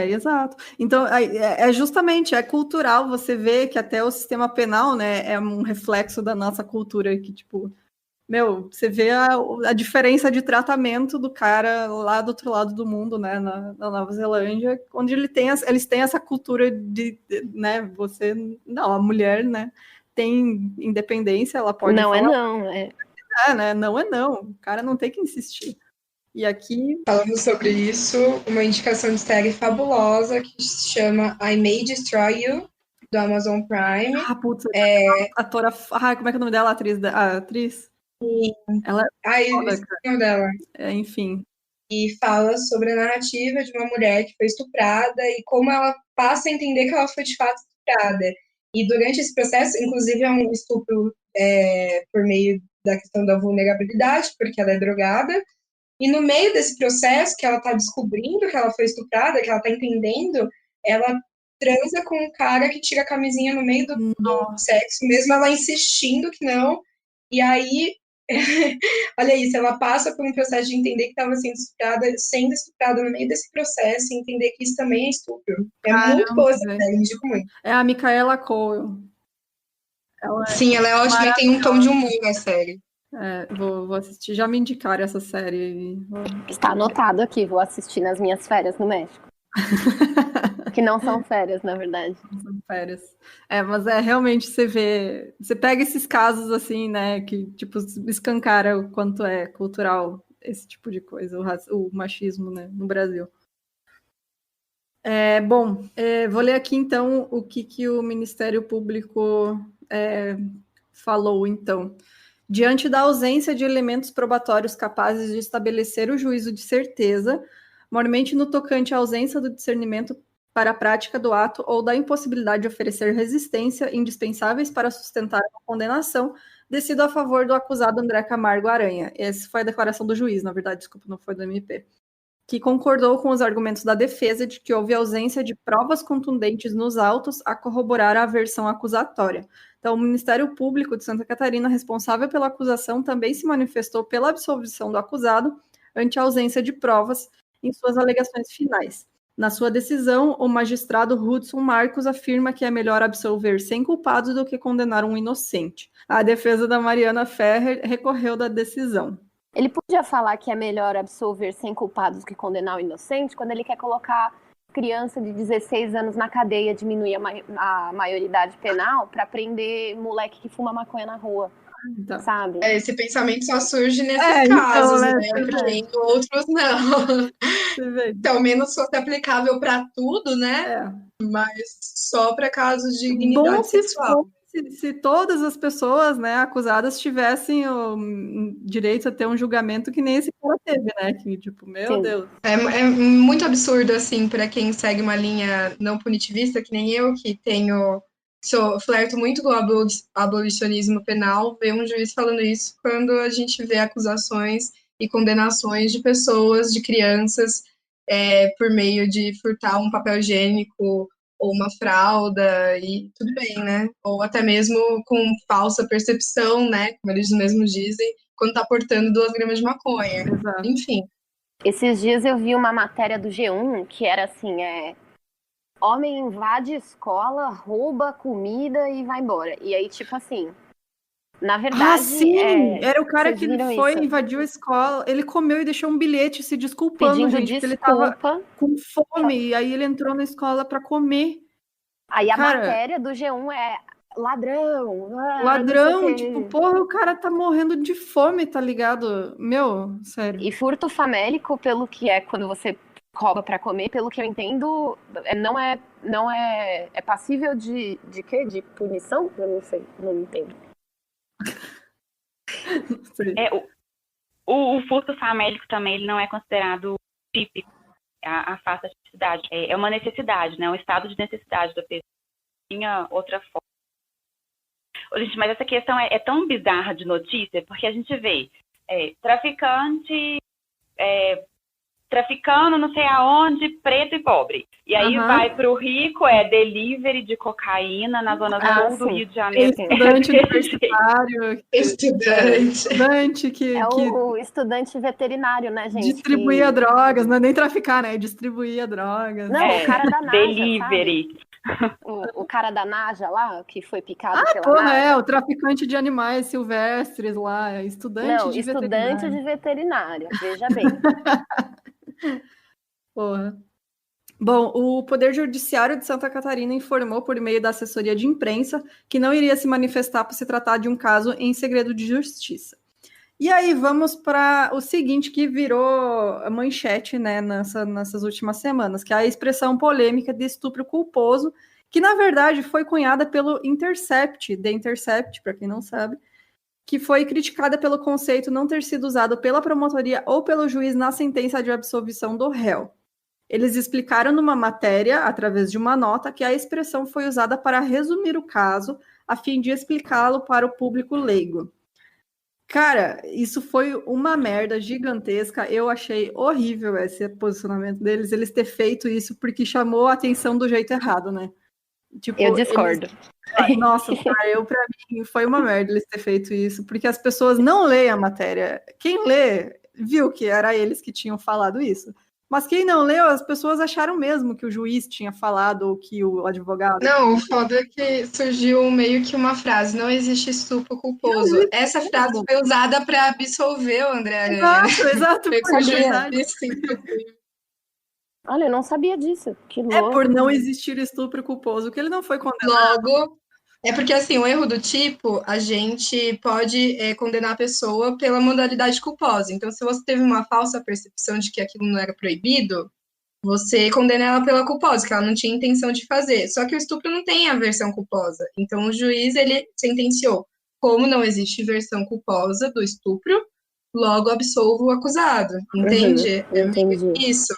Exato. Então, é justamente, é cultural você ver que até o sistema penal, né, é um reflexo da nossa cultura, que, tipo, você vê a diferença de tratamento do cara lá do outro lado do mundo, né, na Nova Zelândia, onde eles têm essa cultura né, a mulher, né, tem independência, ela pode Não falar, não, né, não é não, o cara não tem que insistir. E aqui... Falando sobre isso, uma indicação de série fabulosa que se chama I May Destroy You, do Amazon Prime. Putz, a atora... como é que é o nome dela, a atriz? Ela é foda, esqueci o nome dela. Enfim. E fala sobre a narrativa de uma mulher que foi estuprada e como ela passa a entender que ela foi de fato estuprada. E durante esse processo, inclusive é um estupro por meio da questão da vulnerabilidade, porque ela é drogada. E no meio desse processo, que ela tá descobrindo que ela foi estuprada, que ela tá entendendo, ela transa com um cara que tira a camisinha no meio do sexo, mesmo ela insistindo que não. E aí, olha isso, ela passa por um processo de entender que estava sendo estuprada no meio desse processo e entender que isso também é estupro. Muito boa essa série, indico muito. É a Micaela Coel. Sim, ela é ótima e tem um tom de humor na série. Vou assistir. Já me indicaram essa série. Está anotado aqui, vou assistir nas minhas férias no México. Que não são férias, na verdade. Não são férias. Mas realmente você vê... Você pega esses casos assim, né, que tipo escancara o quanto é cultural esse tipo de coisa, o machismo, né, no Brasil. Vou ler aqui então o que o Ministério Público falou, então. Diante da ausência de elementos probatórios capazes de estabelecer o juízo de certeza, mormente no tocante à ausência do discernimento para a prática do ato ou da impossibilidade de oferecer resistência indispensáveis para sustentar a condenação, decido a favor do acusado André Camargo Aranha. Essa foi a declaração do juiz, na verdade, desculpa, não foi do MP. Que concordou com os argumentos da defesa de que houve ausência de provas contundentes nos autos a corroborar a versão acusatória. Então, o Ministério Público de Santa Catarina, responsável pela acusação, também se manifestou pela absolvição do acusado ante a ausência de provas em suas alegações finais. Na sua decisão, o magistrado Hudson Marcos afirma que é melhor absolver 100 culpados do que condenar um inocente. A defesa da Mariana Ferrer recorreu da decisão. Ele podia falar que é melhor absolver 100 culpados do que condenar o inocente quando ele quer colocar criança de 16 anos na cadeia, diminuir a maioridade penal para prender moleque que fuma maconha na rua, então, sabe? Esse pensamento só surge nesses casos, né? Porque em outros não. Então, menos fosse aplicável para tudo, né? Mas só para casos de dignidade sexual. Se todas as pessoas, né, acusadas tivessem o direito a ter um julgamento que nem esse cara teve, né? Que, tipo, meu Deus. É muito absurdo, assim, para quem segue uma linha não punitivista, que nem eu, que flerto muito com o abolicionismo penal, ver um juiz falando isso quando a gente vê acusações e condenações de pessoas, de crianças, por meio de furtar um papel higiênico ou uma fralda, e tudo bem, né? Ou até mesmo com falsa percepção, né? Como eles mesmos dizem, quando tá portando 2 gramas de maconha. Exato. Enfim. Esses dias eu vi uma matéria do G1 que era assim, homem invade escola, rouba comida e vai embora. E aí, tipo assim, na verdade... sim! Era o cara que isso? invadiu a escola, ele comeu e deixou um bilhete se desculpando, pedindo gente, desculpa. Porque ele tava com fome, e aí ele entrou na escola pra comer. Aí a matéria do G1 é ladrão. Tipo, porra, o cara tá morrendo de fome, tá ligado? Meu, sério. E furto famélico, pelo que é quando você cobra para comer, pelo que eu entendo, não é passível de quê? De punição? Eu não sei, não entendo. O furto famélico também ele não é considerado típico, a falsa tipicidade. É uma necessidade, né? Um estado de necessidade da pessoa. Tinha outra forma. Gente, mas essa questão é tão bizarra de notícia, porque a gente vê traficante traficando não sei aonde, preto e pobre. E aí vai pro rico, delivery de cocaína na zona sul do Rio de Janeiro. Estudante universitário. Estudante que... o estudante veterinário, né, gente? Distribuía drogas, não é nem traficar, né? Distribuía drogas. Não, o cara da Naja, delivery. Sabe? O cara da Naja lá, que foi picado pela Naja. O traficante de animais silvestres lá, estudante de veterinária, veja bem. Porra. Bom, o Poder Judiciário de Santa Catarina informou por meio da assessoria de imprensa que não iria se manifestar por se tratar de um caso em segredo de justiça. E aí vamos para o seguinte que virou a manchete, né, nessas últimas semanas, que é a expressão polêmica de estupro culposo, que na verdade foi cunhada pelo Intercept, The Intercept, para quem não sabe, que foi criticada pelo conceito não ter sido usado pela promotoria ou pelo juiz na sentença de absolvição do réu. Eles explicaram numa matéria, através de uma nota, que a expressão foi usada para resumir o caso, a fim de explicá-lo para o público leigo. Cara, isso foi uma merda gigantesca. Eu achei horrível esse posicionamento deles, eles ter feito isso, porque chamou a atenção do jeito errado, né? Tipo, eu discordo. Nossa, pra mim foi uma merda eles ter feito isso, porque as pessoas não leem a matéria. Quem lê viu que era eles que tinham falado isso. Mas quem não leu, as pessoas acharam mesmo que o juiz tinha falado ou que o advogado... Não, o foda é que surgiu meio que uma frase, não existe estupro culposo. Essa frase foi usada para absolver o André Aranha. Exato. Olha, eu não sabia disso. Que louco. Por não existir estupro culposo, que ele não foi condenado. Logo, porque assim, o erro do tipo, a gente pode condenar a pessoa pela modalidade culposa. Então, se você teve uma falsa percepção de que aquilo não era proibido, você condena ela pela culposa, que ela não tinha intenção de fazer. Só que o estupro não tem a versão culposa. Então, o juiz, ele sentenciou, como não existe versão culposa do estupro, logo absolve o acusado. Entende? Entendi. Isso.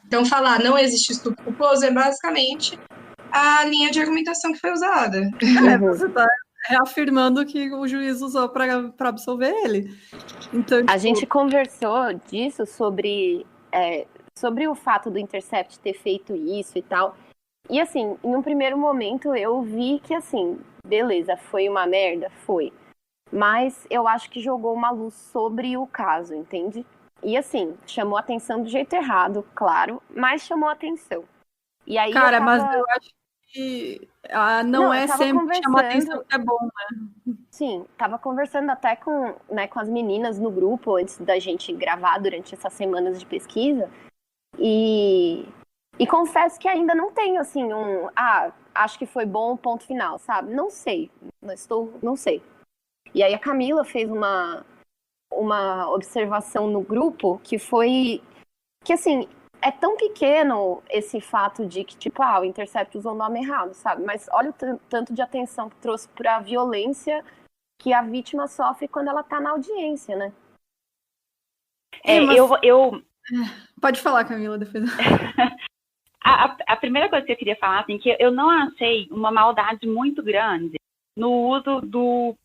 Então, falar não existe estupro culposo é basicamente a linha de argumentação que foi usada. Você está reafirmando que o juiz usou para absolver ele. Então, a gente conversou disso sobre o fato do Intercept ter feito isso e tal. E assim, em um primeiro momento eu vi que assim, beleza, foi uma merda? Foi. Mas eu acho que jogou uma luz sobre o caso, entende? E assim, chamou atenção do jeito errado, claro, mas chamou atenção. E aí cara, mas eu acho que não é sempre chamar atenção que é bom, né? Sim, tava conversando até com as meninas no grupo antes da gente gravar durante essas semanas de pesquisa. E confesso que ainda não tenho, assim, acho que foi bom, ponto final, sabe? Não sei, não sei. E aí a Camila fez uma observação no grupo que foi que, assim, é tão pequeno esse fato de que, tipo, o Intercept usou o nome errado, sabe? Mas olha o tanto de atenção que trouxe para a violência que a vítima sofre quando ela tá na audiência, né? Pode falar, Camila, depois. A primeira coisa que eu queria falar, assim, que eu não achei uma maldade muito grande no uso do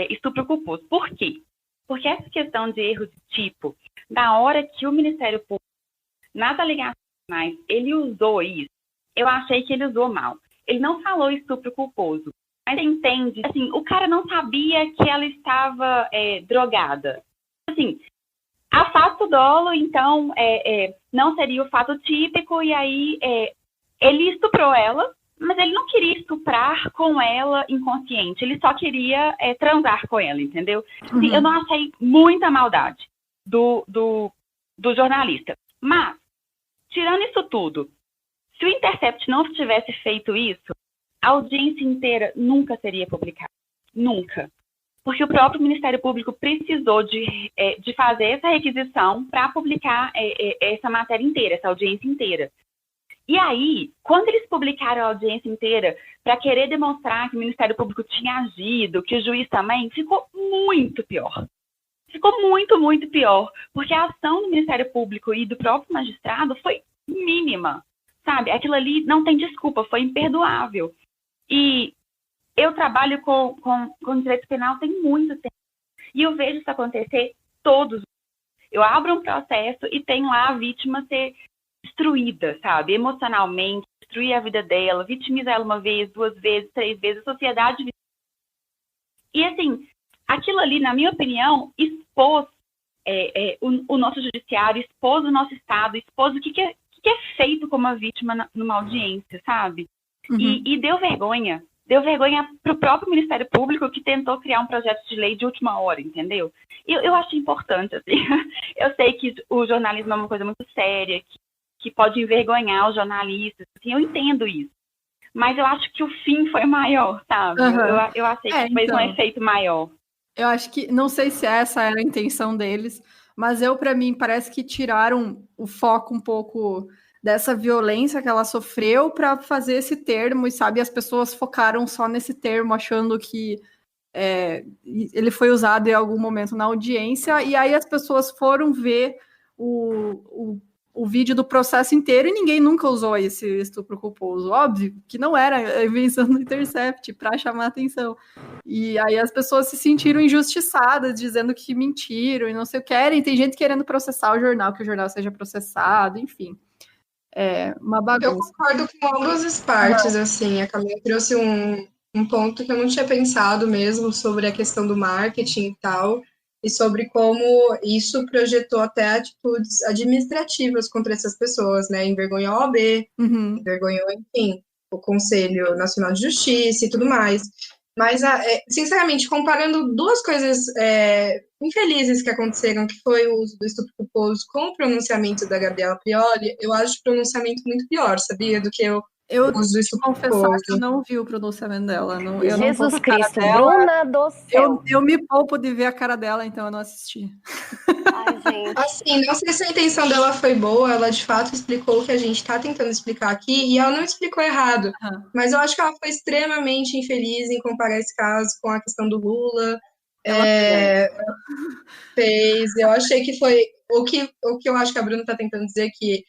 estupro culposo. Por quê? Porque essa questão de erro de tipo, na hora que o Ministério Público, nas alegações, ele usou isso, eu achei que ele usou mal. Ele não falou estupro culposo, mas entende, assim, o cara não sabia que ela estava drogada. Assim, a fato dolo, então, não seria o fato típico, e aí ele estuprou ela, mas ele não queria estuprar com ela inconsciente, ele só queria transar com ela, entendeu? Assim, eu não achei muita maldade do jornalista. Mas, tirando isso tudo, se o Intercept não tivesse feito isso, a audiência inteira nunca seria publicada. Nunca. porque o próprio Ministério Público precisou de fazer essa requisição para publicar essa matéria inteira, essa audiência inteira. E aí, quando eles publicaram a audiência inteira para querer demonstrar que o Ministério Público tinha agido, que o juiz também, ficou muito pior. Ficou muito, muito pior, porque a ação do Ministério Público e do próprio magistrado foi mínima, sabe? Aquilo ali não tem desculpa, foi imperdoável. E eu trabalho com direito penal tem muito tempo, e eu vejo isso acontecer todos. Eu abro um processo e tem lá a vítima ser destruída, sabe? Emocionalmente, destruir a vida dela, vitimizar ela uma vez, 2 vezes, 3 vezes, a sociedade. E assim, aquilo ali, na minha opinião, expôs o nosso judiciário, expôs o nosso Estado, expôs o que é feito como uma vítima numa audiência, sabe? Uhum. E deu vergonha. Deu vergonha para o próprio Ministério Público, que tentou criar um projeto de lei de última hora, entendeu? Eu acho importante, assim. Eu sei que o jornalismo é uma coisa muito séria, que pode envergonhar os jornalistas, assim, eu entendo isso. Mas eu acho que o fim foi maior, sabe? Uhum. Eu achei que fez um efeito maior. Eu acho que, não sei se essa era a intenção deles, mas para mim, parece que tiraram o foco um pouco dessa violência que ela sofreu para fazer esse termo, e sabe, as pessoas focaram só nesse termo, achando que ele foi usado em algum momento na audiência, e aí as pessoas foram ver o vídeo do processo inteiro e ninguém nunca usou esse estupro culposo. Óbvio que não era a invenção do Intercept para chamar atenção. E aí as pessoas se sentiram injustiçadas, dizendo que mentiram e não sei o que querem. Tem gente querendo processar o jornal, que o jornal seja processado, enfim. É uma bagunça. Eu concordo com ambas as partes, assim. A Camila trouxe um ponto que eu não tinha pensado mesmo sobre a questão do marketing e tal, e sobre como isso projetou até atitudes administrativas contra essas pessoas, né? Envergonhou a OAB, envergonhou, enfim, o Conselho Nacional de Justiça e tudo mais. Mas, sinceramente, comparando duas coisas infelizes que aconteceram, que foi o uso do estupro culposo com o pronunciamento da Gabriela Prioli, eu acho o pronunciamento muito pior, sabia? Do que eu confessar que eu não vi o pronunciamento dela. Eu Jesus não Cristo, Bruna do céu. Eu me poupo de ver a cara dela, então eu não assisti. Ai, gente. Assim, não sei se a intenção dela foi boa, ela de fato explicou o que a gente está tentando explicar aqui, e ela não explicou errado, mas eu acho que ela foi extremamente infeliz em comparar esse caso com a questão do Lula. Eu achei que foi o que eu acho que a Bruna está tentando dizer, que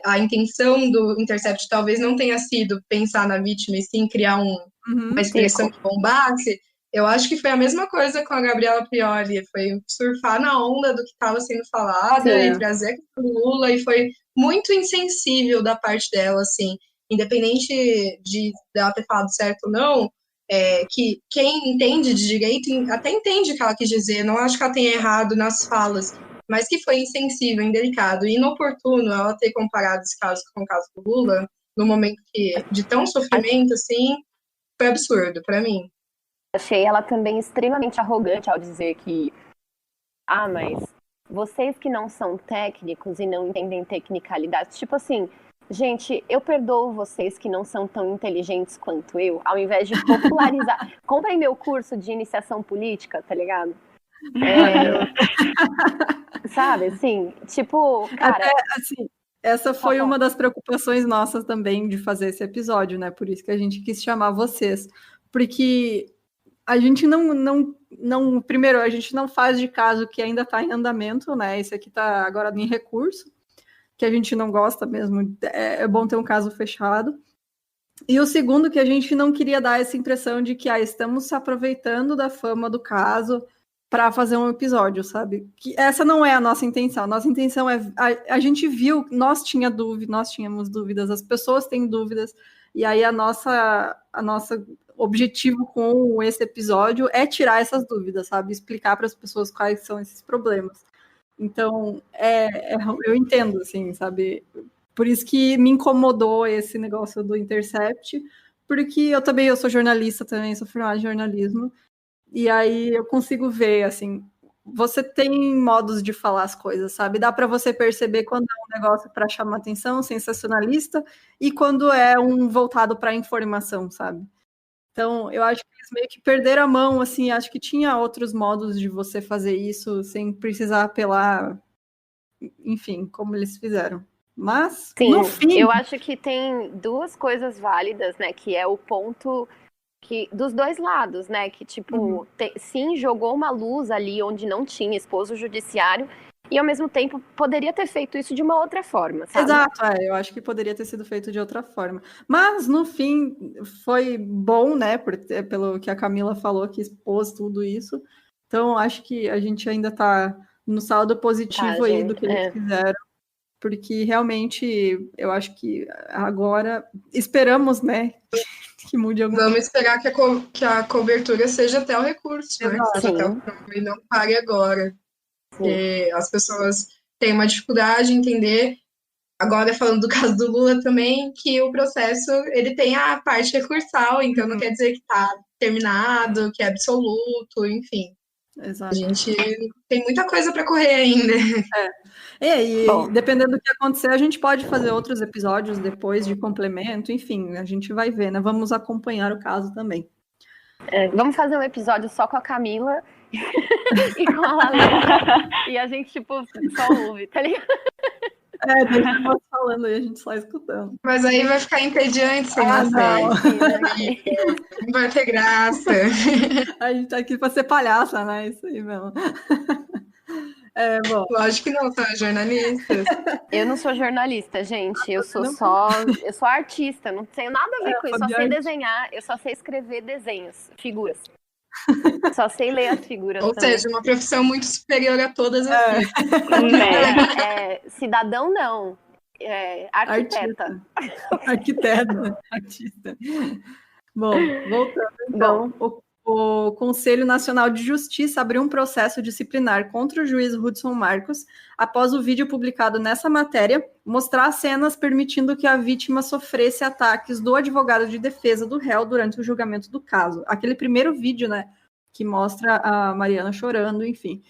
a intenção do Intercept talvez não tenha sido pensar na vítima e sim criar uma expressão que bombasse. Eu acho que foi a mesma coisa com a Gabriela Prioli, foi surfar na onda do que estava sendo falado e trazer a questão do Lula, e foi muito insensível da parte dela, assim, independente de ela ter falado certo ou não, que quem entende de direito até entende o que ela quis dizer, não acho que ela tenha errado nas falas, mas que foi insensível, indelicado e inoportuno ela ter comparado esse caso com o caso do Lula, no momento de tão sofrimento, assim, foi absurdo para mim. Achei ela também extremamente arrogante ao dizer que mas vocês que não são técnicos e não entendem tecnicalidades, tipo assim, gente, eu perdoo vocês que não são tão inteligentes quanto eu, ao invés de popularizar. Comprem meu curso de iniciação política, tá ligado? Sabe, assim, tipo, cara... Até, assim, essa foi uma das preocupações nossas também de fazer esse episódio, né? Por isso que a gente quis chamar vocês. Porque a gente não... Primeiro, a gente não faz de caso que ainda está em andamento, né? Esse aqui está agora em recurso, que a gente não gosta mesmo. É bom ter um caso fechado. E o segundo, que a gente não queria dar essa impressão de que estamos se aproveitando da fama do caso para fazer um episódio, sabe? Que essa não é a nossa intenção. A nossa intenção é... A gente viu, nós tínhamos dúvidas, as pessoas têm dúvidas, e aí a nossa objetivo com esse episódio é tirar essas dúvidas, sabe? Explicar para as pessoas quais são esses problemas. Então, eu entendo, assim, sabe? Por isso que me incomodou esse negócio do Intercept, porque eu sou jornalista também, sou formada em jornalismo, e aí eu consigo ver, assim, você tem modos de falar as coisas, sabe? Dá para você perceber quando é um negócio para chamar atenção, sensacionalista, e quando é um voltado para informação, sabe? Então, eu acho que eles meio que perderam a mão, assim, acho que tinha outros modos de você fazer isso sem precisar apelar, enfim, como eles fizeram. Mas, Sim, no fim... eu acho que tem duas coisas válidas, né? Que é o ponto que dos dois lados, né? Que, tipo, sim, jogou uma luz ali onde não tinha, expôs o judiciário, e ao mesmo tempo poderia ter feito isso de uma outra forma, sabe? Exato, eu acho que poderia ter sido feito de outra forma. Mas, no fim, foi bom, né? Pelo que a Camila falou, que expôs tudo isso. Então, acho que a gente ainda está no saldo positivo aí do que eles fizeram. Porque, realmente, eu acho que agora esperamos, né? Que mude alguma coisa. Vamos esperar que a cobertura seja até o recurso, né? Seja até o prova e não pare agora. Porque as pessoas têm uma dificuldade em entender, agora falando do caso do Lula também, que o processo ele tem a parte recursal, então não quer dizer que está terminado, que é absoluto, enfim. Exato. A gente tem muita coisa para correr ainda. E dependendo do que acontecer, a gente pode fazer outros episódios depois de complemento, enfim, a gente vai ver, né? Vamos acompanhar o caso também. Vamos fazer um episódio só com a Camila e com a Lalena, e a gente, tipo, só ouve, tá ligado? Daí a gente falando aí, a gente só escutando. Mas aí vai ficar entediante sem não vai ter graça. A gente tá aqui pra ser palhaça, né? Isso aí mesmo. Bom. Lógico que não, são jornalistas. Eu não sou jornalista, gente. Eu sou artista, não tenho nada a ver com isso. Só sei desenhar, eu só sei escrever desenhos, figuras. Só sei ler as figuras. Ou também. seja, uma profissão muito superior a todas as cidadão não. Arquiteta. Arquiteta, artista. Bom, voltando então. O Conselho Nacional de Justiça abriu um processo disciplinar contra o juiz Hudson Marcos após o vídeo publicado nessa matéria mostrar cenas permitindo que a vítima sofresse ataques do advogado de defesa do réu durante o julgamento do caso. Aquele primeiro vídeo, né, que mostra a Mariana chorando, enfim.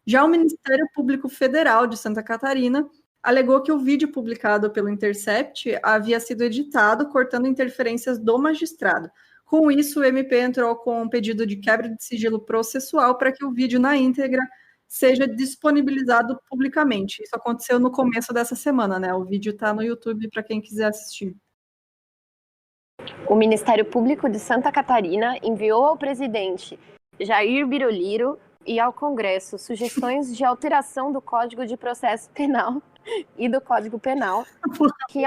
Já o Ministério Público Federal de Santa Catarina alegou que o vídeo publicado pelo Intercept havia sido editado, cortando interferências do magistrado. Com isso, o MP entrou com um pedido de quebra de sigilo processual para que o vídeo na íntegra seja disponibilizado publicamente. Isso aconteceu no começo dessa semana, né? O vídeo está no YouTube para quem quiser assistir. O Ministério Público de Santa Catarina enviou ao presidente Jair Biroliro e ao Congresso sugestões de alteração do Código de Processo Penal e do Código Penal que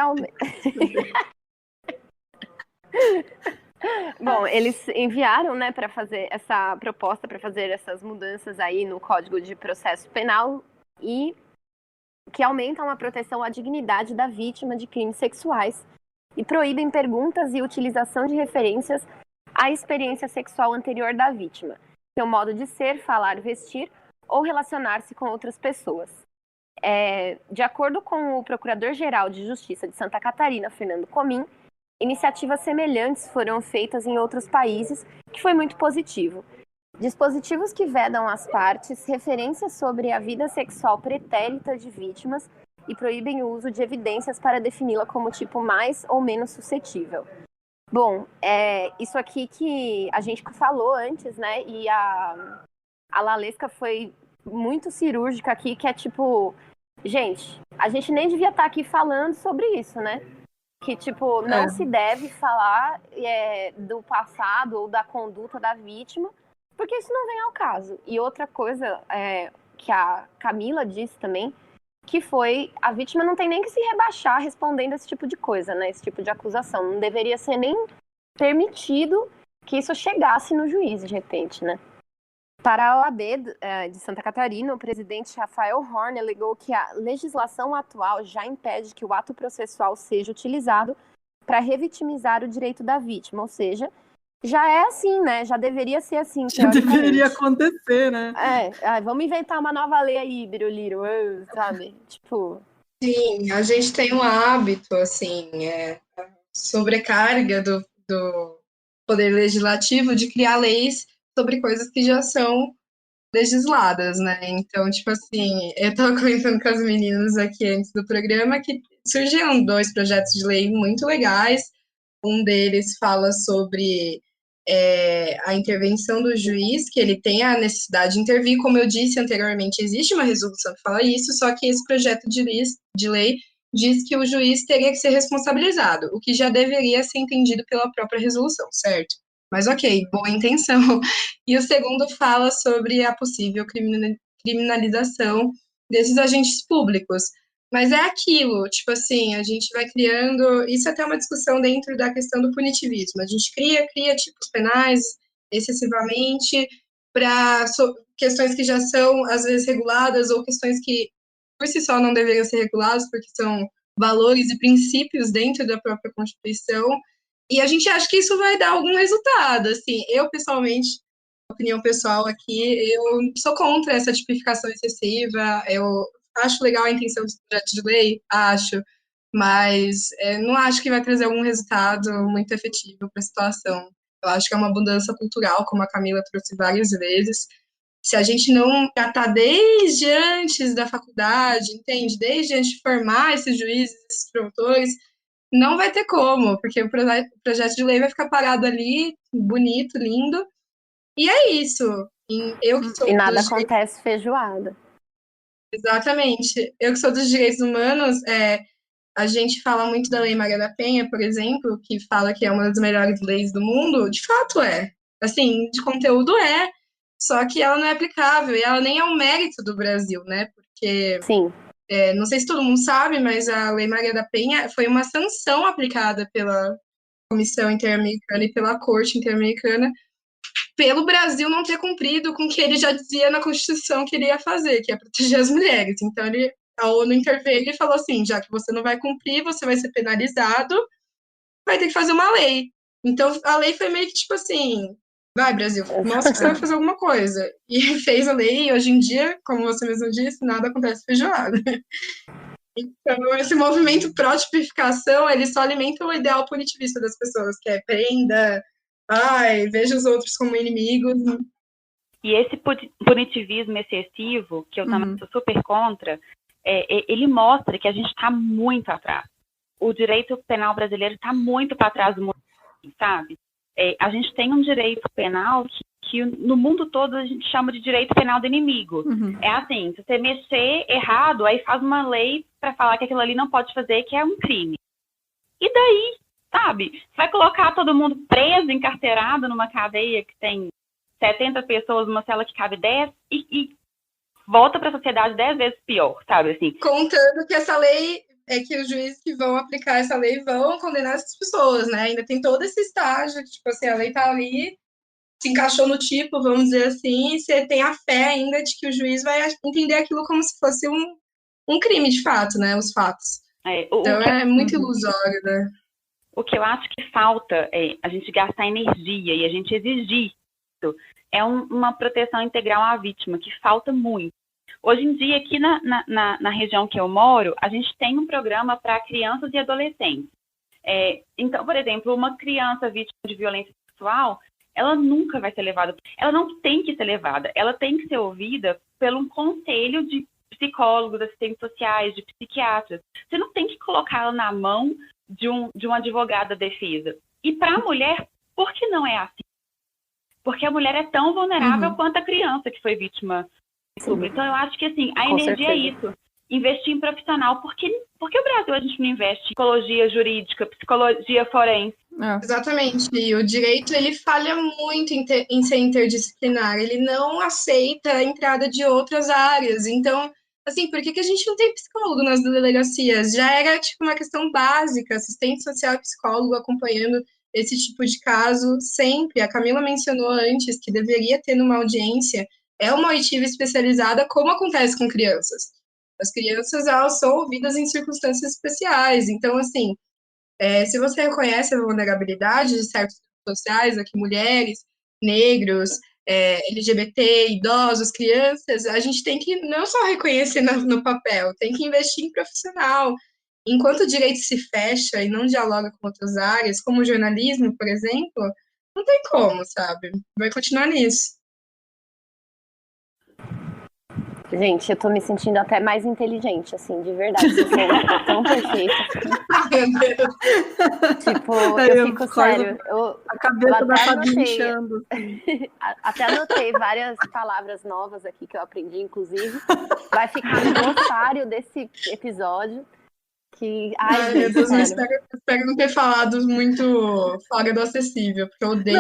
Bom, eles enviaram, né, para fazer essa proposta, para fazer essas mudanças aí no Código de Processo Penal e que aumentam a proteção à dignidade da vítima de crimes sexuais e proíbem perguntas e utilização de referências à experiência sexual anterior da vítima, seu modo de ser, falar, vestir ou relacionar-se com outras pessoas. De acordo com o Procurador-Geral de Justiça de Santa Catarina, Fernando Comim, iniciativas semelhantes foram feitas em outros países, que foi muito positivo. Dispositivos que vedam às partes referências sobre a vida sexual pretérita de vítimas e proíbem o uso de evidências para defini-la como tipo mais ou menos suscetível. Bom, isso aqui que a gente falou antes, né? E a Lalesca foi muito cirúrgica aqui, que é tipo... Gente, a gente nem devia estar aqui falando sobre isso, né? Que, tipo, não se deve falar do passado ou da conduta da vítima, porque isso não vem ao caso. E outra coisa que a Camila disse também, que foi, a vítima não tem nem que se rebaixar respondendo esse tipo de coisa, né? Esse tipo de acusação. Não deveria ser nem permitido que isso chegasse no juiz, de repente, né? Para a OAB de Santa Catarina, o presidente Rafael Horn alegou que a legislação atual já impede que o ato processual seja utilizado para revitimizar o direito da vítima, ou seja, já é assim, né? Já deveria ser assim. Já deveria acontecer, né? Vamos inventar uma nova lei aí, Biroliro, sabe? Tipo... Sim, a gente tem um hábito, assim, sobrecarga do Poder Legislativo de criar leis sobre coisas que já são legisladas, né? Então, tipo assim, eu estava comentando com as meninas aqui antes do programa que surgiram 2 projetos de lei muito legais. Um deles fala sobre a intervenção do juiz, que ele tem a necessidade de intervir. Como eu disse anteriormente, existe uma resolução que fala isso, só que esse projeto de lei diz que o juiz teria que ser responsabilizado, o que já deveria ser entendido pela própria resolução, certo? Mas ok, boa intenção. E o segundo fala sobre a possível criminalização desses agentes públicos. Mas é aquilo, tipo assim, a gente vai criando. Isso é até uma discussão dentro da questão do punitivismo. A gente cria tipos penais excessivamente para questões que já são, às vezes, reguladas, ou questões que, por si só, não deveriam ser reguladas, porque são valores e princípios dentro da própria Constituição. E a gente acha que isso vai dar algum resultado. Assim, eu, pessoalmente, opinião pessoal aqui, eu sou contra essa tipificação excessiva. Eu acho legal a intenção do projeto de lei, acho, mas não acho que vai trazer algum resultado muito efetivo para a situação. Eu acho que é uma mudança cultural, como a Camila trouxe várias vezes. Se a gente não tratar desde antes da faculdade, entende? Desde antes de formar esses juízes, esses promotores, não vai ter como, porque o projeto de lei vai ficar parado ali, bonito, lindo, e é isso. Eu que sou E nada dos acontece feijoada. Exatamente. Eu que sou dos direitos humanos, a gente fala muito da Lei Maria da Penha, por exemplo, que fala que é uma das melhores leis do mundo. De fato é. Assim, de conteúdo é, só que ela não é aplicável e ela nem é um mérito do Brasil, né? Porque, Sim. não sei se todo mundo sabe, mas a Lei Maria da Penha foi uma sanção aplicada pela Comissão Interamericana e pela Corte Interamericana pelo Brasil não ter cumprido com o que ele já dizia na Constituição que ele ia fazer, que é proteger as mulheres. Então, a ONU interveio e falou assim, já que você não vai cumprir, você vai ser penalizado, vai ter que fazer uma lei. Então, a lei foi meio que tipo assim, vai, Brasil, mostra que você vai fazer alguma coisa. E fez a lei, e hoje em dia, como você mesmo disse, nada acontece feijoada. Então, esse movimento pró-tipificação, ele só alimenta o ideal punitivista das pessoas, que é prenda, veja os outros como inimigos. E esse punitivismo excessivo, que eu também sou super contra, ele mostra que a gente está muito atrás. O direito penal brasileiro está muito para trás do mundo, sabe? A gente tem um direito penal que no mundo todo a gente chama de direito penal do inimigo. É assim, se você mexer errado, aí faz uma lei para falar que aquilo ali não pode fazer, que é um crime. E daí, sabe? Você vai colocar todo mundo preso, encarcerado numa cadeia que tem 70 pessoas, numa cela que cabe 10 e volta para a sociedade 10 vezes pior, sabe? Assim. Contando que essa lei, que os juízes que vão aplicar essa lei vão condenar essas pessoas, né? Ainda tem todo esse estágio, tipo assim, a lei tá ali, se encaixou no tipo, vamos dizer assim, e você tem a fé ainda de que o juiz vai entender aquilo como se fosse um crime, de fato, né? Os fatos. Então é muito ilusório, né? O que eu acho que falta é a gente gastar energia e a gente exigir isso. É uma proteção integral à vítima, que falta muito. Hoje em dia, aqui na região que eu moro, a gente tem um programa para crianças e adolescentes. Então, por exemplo, uma criança vítima de violência sexual, ela nunca vai ser levada, ela não tem que ser levada, ela tem que ser ouvida por um conselho de psicólogos, assistentes sociais, de psiquiatras. Você não tem que colocá-la na mão de um advogado da defesa. E para a mulher, por que não é assim? Porque a mulher é tão vulnerável quanto a criança que foi vítima. Então, eu acho que assim, a energia é isso. Investir em profissional. Porque o Brasil a gente não investe em psicologia jurídica, psicologia forense? Exatamente. E o direito, ele falha muito em ser interdisciplinar. Ele não aceita a entrada de outras áreas. Então, assim, por que a gente não tem psicólogo nas delegacias? Já era, tipo, uma questão básica. Assistente social e psicólogo acompanhando esse tipo de caso sempre. A Camila mencionou antes que deveria ter numa audiência uma oitiva especializada, como acontece com crianças. As crianças, elas são ouvidas em circunstâncias especiais. Então, assim, se você reconhece a vulnerabilidade de certos grupos sociais, aqui mulheres, negros, LGBT, idosos, crianças, a gente tem que não só reconhecer no papel, tem que investir em profissional. Enquanto o direito se fecha e não dialoga com outras áreas, como o jornalismo, por exemplo, não tem como, sabe? Vai continuar nisso. Gente, eu tô me sentindo até mais inteligente, assim, de verdade. Vocês são tão perfeitos. Tipo, eu fico sério. A cabeça da Fabi anotei, inchando. até anotei várias palavras novas aqui que eu aprendi, inclusive. Vai ficar no glossário desse episódio. Que, Ai, meu Deus, eu espero não ter falado muito fora do acessível, porque eu odeio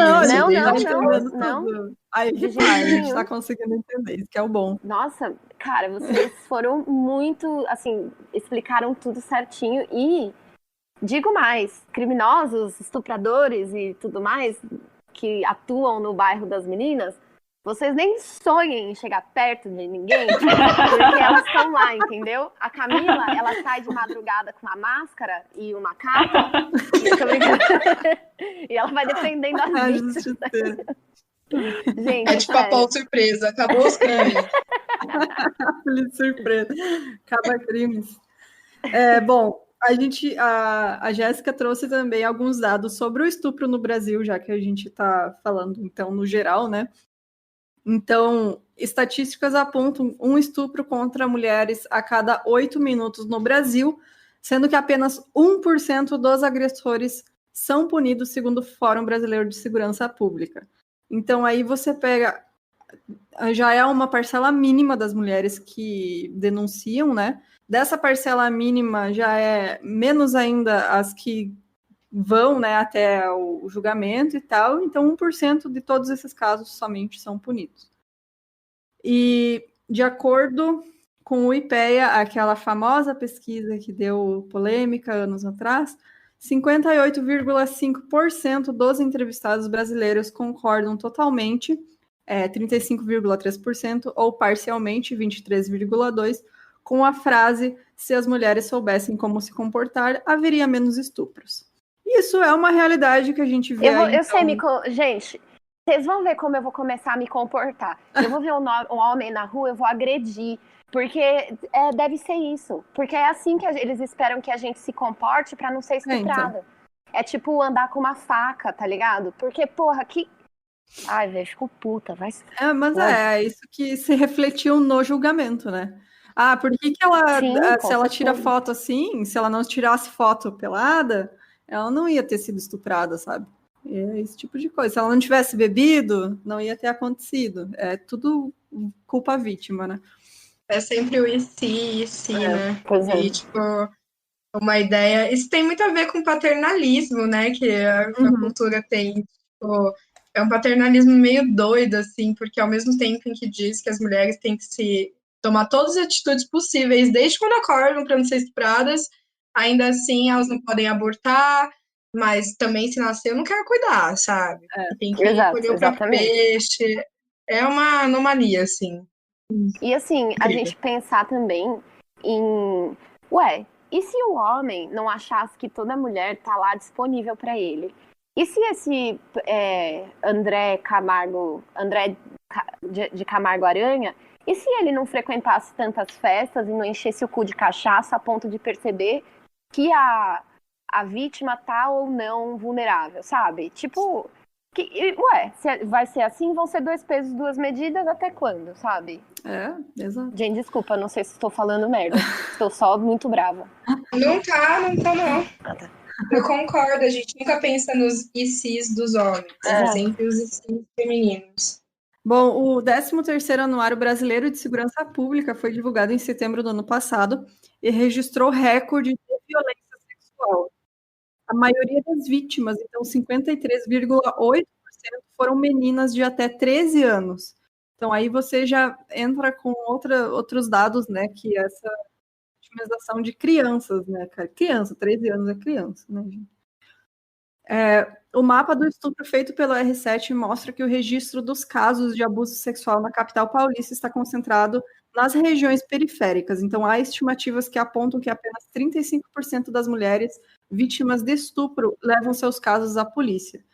isso. Não. Aí que tá, a gente tá conseguindo entender, isso que é o bom. Nossa, cara, vocês foram muito, assim, explicaram tudo certinho e, digo mais, criminosos, estupradores e tudo mais que atuam no bairro das meninas, vocês nem sonhem em chegar perto de ninguém, porque elas estão lá, entendeu? A Camila, ela sai de madrugada com uma máscara e uma capa, e ela vai defendendo as vítimas. Gente, é tipo a Paul Surpresa, acabou os crimes. Surpresa, acaba crimes. Bom, a Jéssica trouxe também alguns dados sobre o estupro no Brasil, já que a gente está falando, então, no geral, né? Então, estatísticas apontam um estupro contra mulheres a cada 8 minutos no Brasil, sendo que apenas 1% dos agressores são punidos, segundo o Fórum Brasileiro de Segurança Pública. Então, aí você pega... Já é uma parcela mínima das mulheres que denunciam, né? Dessa parcela mínima, já é menos ainda as que vão, né, até o julgamento e tal, então 1% de todos esses casos somente são punidos. E, de acordo com o IPEA, aquela famosa pesquisa que deu polêmica anos atrás, 58,5% dos entrevistados brasileiros concordam totalmente, 35,3%, ou parcialmente, 23,2%, com a frase: se as mulheres soubessem como se comportar, haveria menos estupros. Isso é uma realidade que a gente vê. Gente, vocês vão ver como eu vou começar a me comportar. Eu vou ver um homem na rua, eu vou agredir. Porque deve ser isso. Porque é assim que eles esperam que a gente se comporte pra não ser estuprada. Então. É tipo andar com uma faca, tá ligado? Porque, porra, que... Ai, velho, ficou puta. Mas é isso que se refletiu no julgamento, né? Ah, por que ela, Sim, se ela tira foto assim, se ela não tirasse foto pelada, ela não ia ter sido estuprada, sabe? É esse tipo de coisa. Se ela não tivesse bebido, não ia ter acontecido. É tudo culpa vítima, né? É sempre o e se, né? Pois é. E, tipo, uma ideia... Isso tem muito a ver com paternalismo, né? Que a cultura tem. Tipo, é um paternalismo meio doido, assim, porque ao mesmo tempo em que diz que as mulheres têm que se tomar todas as atitudes possíveis, desde quando acordam para não ser estupradas, ainda assim elas não podem abortar, mas também se nascer eu não quero cuidar, sabe? Tem que colher o próprio peixe. É uma anomalia, assim. E assim, a gente pensar também em... e se o homem não achasse que toda mulher tá lá disponível para ele? E se esse André de Camargo Aranha, e se ele não frequentasse tantas festas e não enchesse o cu de cachaça a ponto de perceber que a vítima tá ou não vulnerável, sabe? Tipo, se vai ser assim, vão ser 2 pesos, 2 medidas, até quando, sabe? Exato. Gente, desculpa, não sei se estou falando merda. Estou só muito brava. Não tá. Eu concordo, a gente nunca pensa nos ICs dos homens, sempre os ICs femininos. Bom, o 13º Anuário Brasileiro de Segurança Pública foi divulgado em setembro do ano passado e registrou recorde de violência sexual. A maioria das vítimas, então 53,8%, foram meninas de até 13 anos. Então aí você já entra com outros dados, né, que essa vitimização de crianças, né, cara? Criança, 13 anos é criança, né, gente? O mapa do estupro feito pelo R7 mostra que o registro dos casos de abuso sexual na capital paulista está concentrado nas regiões periféricas. Então, há estimativas que apontam que apenas 35% das mulheres vítimas de estupro levam seus casos à polícia.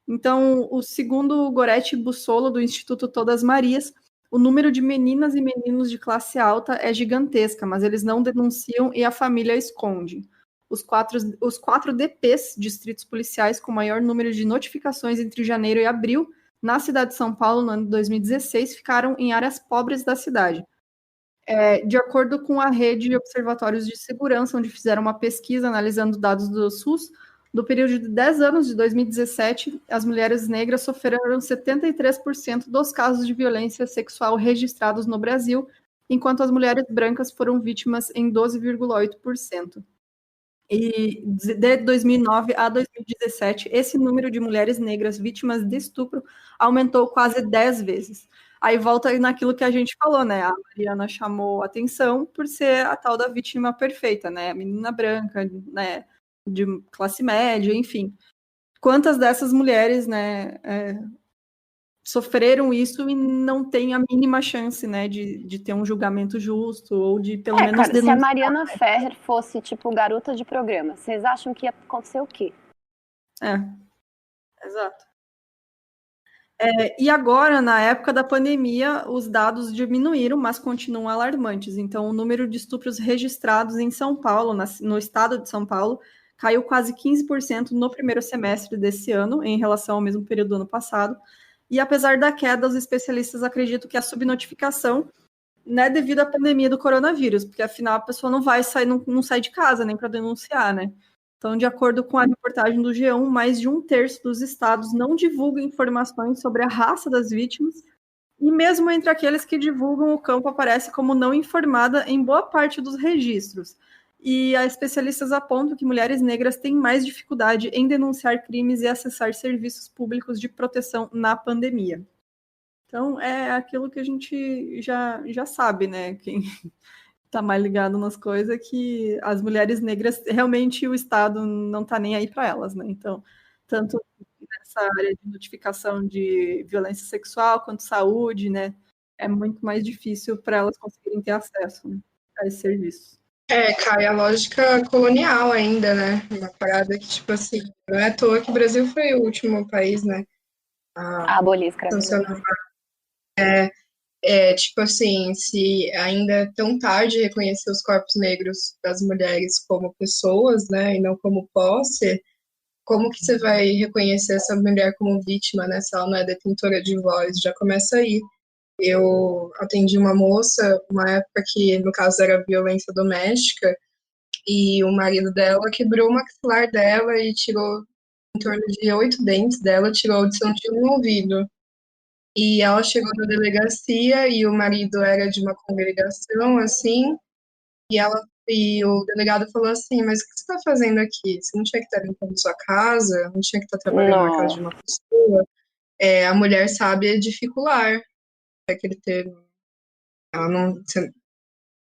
Então, segundo o Gorete Bussolo, do Instituto Todas Marias, o número de meninas e meninos de classe alta é gigantesca, mas eles não denunciam e a família esconde. Os quatro DPs, distritos policiais com maior número de notificações entre janeiro e abril, na cidade de São Paulo, no ano de 2016, ficaram em áreas pobres da cidade. De acordo com a rede de observatórios de segurança, onde fizeram uma pesquisa analisando dados do SUS, do período de 10 anos, de 2017, as mulheres negras sofreram 73% dos casos de violência sexual registrados no Brasil, enquanto as mulheres brancas foram vítimas em 12,8%. E de 2009 a 2017, esse número de mulheres negras vítimas de estupro aumentou quase 10 vezes. Aí volta naquilo que a gente falou, né? A Mariana chamou atenção por ser a tal da vítima perfeita, né? A menina branca, né? De classe média, enfim. Quantas dessas mulheres, né, sofreram isso e não têm a mínima chance, né, de ter um julgamento justo ou de pelo menos cara, denunciar. Se a Mariana Ferrer fosse, tipo, garota de programa, vocês acham que ia acontecer o quê? Exato. E agora, na época da pandemia, os dados diminuíram, mas continuam alarmantes. Então, o número de estupros registrados em São Paulo, no estado de São Paulo, caiu quase 15% no primeiro semestre desse ano, em relação ao mesmo período do ano passado. E apesar da queda, os especialistas acreditam que a subnotificação não é devido à pandemia do coronavírus, porque afinal a pessoa não vai sair, não sai de casa nem para denunciar, né? Então, de acordo com a reportagem do G1, mais de 1/3 dos estados não divulgam informações sobre a raça das vítimas, e mesmo entre aqueles que divulgam, o campo aparece como não informada em boa parte dos registros. E as especialistas apontam que mulheres negras têm mais dificuldade em denunciar crimes e acessar serviços públicos de proteção na pandemia. Então, é aquilo que a gente já sabe, né? Quem está mais ligado nas coisas é que as mulheres negras, realmente o Estado não está nem aí para elas, né? Então, tanto nessa área de notificação de violência sexual quanto saúde, né? É muito mais difícil para elas conseguirem ter acesso, né, a esses serviços. Cai a lógica colonial ainda, né? Uma parada que, tipo assim, não é à toa que o Brasil foi o último país, né? A abolir a escravidão. Tipo assim, se ainda é tão tarde reconhecer os corpos negros das mulheres como pessoas, né? E não como posse, como que você vai reconhecer essa mulher como vítima, né? Se ela não é detentora de voz, já começa aí. Eu atendi uma moça, uma época que, no caso, era violência doméstica, e o marido dela quebrou o maxilar dela e tirou em torno de 8 dentes dela, tirou a audição de um ouvido. E ela chegou na delegacia e o marido era de uma congregação, assim, e o delegado falou assim, mas o que você está fazendo aqui? Você não tinha que estar limpando sua casa? Não tinha que estar trabalhando na casa de uma pessoa? A mulher sábia dificular, aquele termo. Ela não, você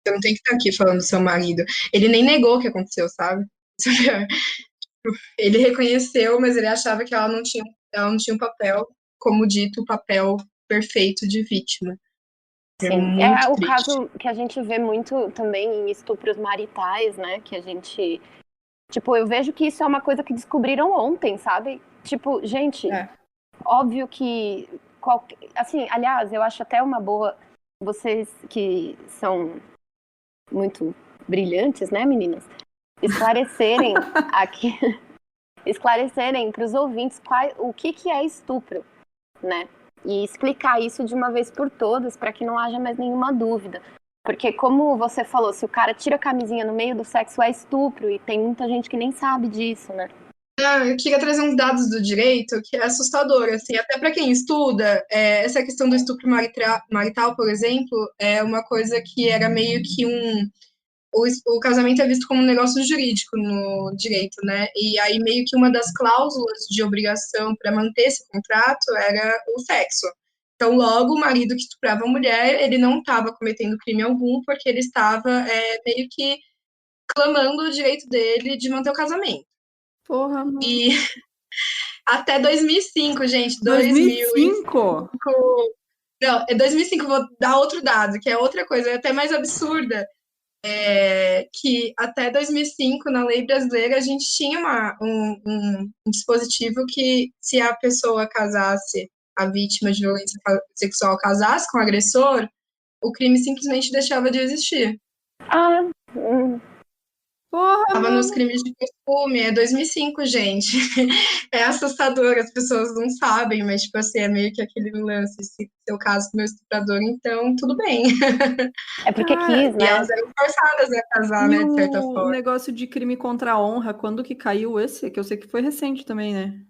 não tem que estar aqui falando do seu marido. Ele nem negou o que aconteceu, sabe? Ele reconheceu, mas ele achava que ela não tinha um papel, como dito, o papel perfeito de vítima. Sim, é o caso que a gente vê muito também em estupros maritais, né? Que a gente... Tipo, eu vejo que isso é uma coisa que descobriram ontem, sabe? Tipo, gente, óbvio que... Assim, aliás, eu acho até uma boa... Vocês que são muito brilhantes, né, meninas? Esclarecerem aqui... esclarecerem para os ouvintes o que é estupro, né? E explicar isso de uma vez por todas, para que não haja mais nenhuma dúvida. Porque, como você falou, se o cara tira a camisinha no meio do sexo, é estupro, e tem muita gente que nem sabe disso, né? Eu queria trazer uns dados do direito que é assustador, assim, até para quem estuda, essa questão do estupro marital, por exemplo, é uma coisa que era meio que o casamento é visto como um negócio jurídico no direito, né? E aí meio que uma das cláusulas de obrigação para manter esse contrato era o sexo. Então, logo, o marido que estuprava a mulher, ele não estava cometendo crime algum, porque ele estava meio que clamando o direito dele de manter o casamento. Porra, mano. E até 2005, gente. 2005? Não, é 2005, vou dar outro dado, que é outra coisa, até mais absurda. Que até 2005, na lei brasileira, a gente tinha um dispositivo que, se a pessoa casasse, a vítima de violência sexual casasse com o agressor, o crime simplesmente deixava de existir. Porra, Tava mano. nos crimes de costume, é 2005, gente. É assustador, as pessoas não sabem, mas, tipo assim, é meio que aquele lance. Se seu caso com meu estuprador, então tudo bem. É porque Cara, quis, E né? elas eram forçadas a casar, e né, de certa o forma. negócio de crime contra a honra, quando que caiu esse? Que eu sei que foi recente também, né?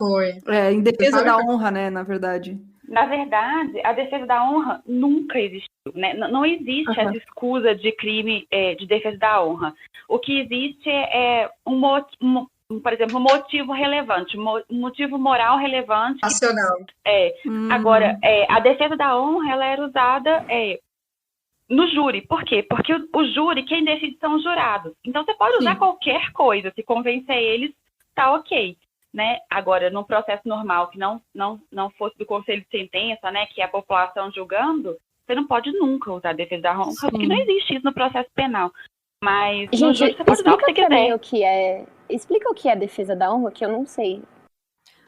Foi. É, em Você defesa sabe? da honra, né, na verdade. Na verdade, a defesa da honra nunca existiu, né? Não existe essa escusa de crime de defesa da honra. O que existe é por exemplo, um motivo relevante, um motivo moral relevante. Racional. Agora, a defesa da honra ela era usada no júri. Por quê? Porque o júri, quem decide são os jurados. Então, você pode usar Sim. qualquer coisa, se convencer eles, tá ok. Né? Agora, num processo normal que não fosse do conselho de sentença, né, que é a população julgando, você não pode nunca usar a defesa da honra, porque não existe isso no processo penal. Mas no júri Gente, você pode usar o que você explica pra mim quiser. o que é. Explica o que é defesa da honra, que eu não sei.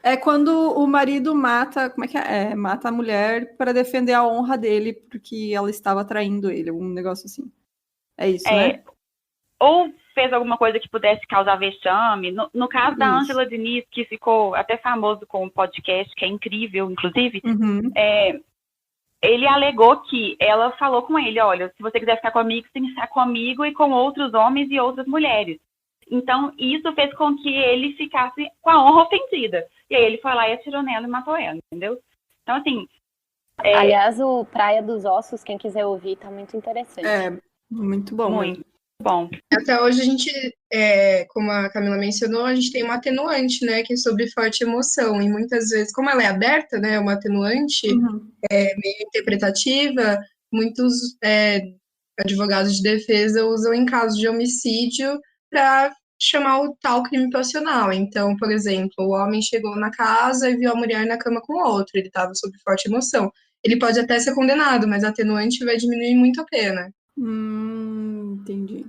É quando o marido mata, como é que é? Mata a mulher para defender a honra dele, porque ela estava traindo ele, um negócio assim. É isso, né? Ou fez alguma coisa que pudesse causar vexame. No caso da Isso. Ângela Diniz, que ficou até famoso com um podcast, que é incrível, inclusive, Uhum. ele alegou que ela falou com ele, olha, se você quiser ficar comigo, você tem que ficar comigo e com outros homens e outras mulheres. Então, isso fez com que ele ficasse com a honra ofendida. E aí ele foi lá e atirou nela e matou ela, entendeu? Então, assim... Aliás, o Praia dos Ossos, quem quiser ouvir, tá muito interessante. É, muito bom. Muito mesmo. bom. Até hoje a gente, como a Camila mencionou, a gente tem uma atenuante, né, que é sobre forte emoção. E muitas vezes, como ela é aberta, né, uma atenuante meio interpretativa, muitos advogados de defesa usam em caso de homicídio para chamar o tal crime passional. Então, por exemplo, o homem chegou na casa e viu a mulher na cama com outro, ele estava sob forte emoção. Ele pode até ser condenado, mas a atenuante vai diminuir muito a pena. Entendi.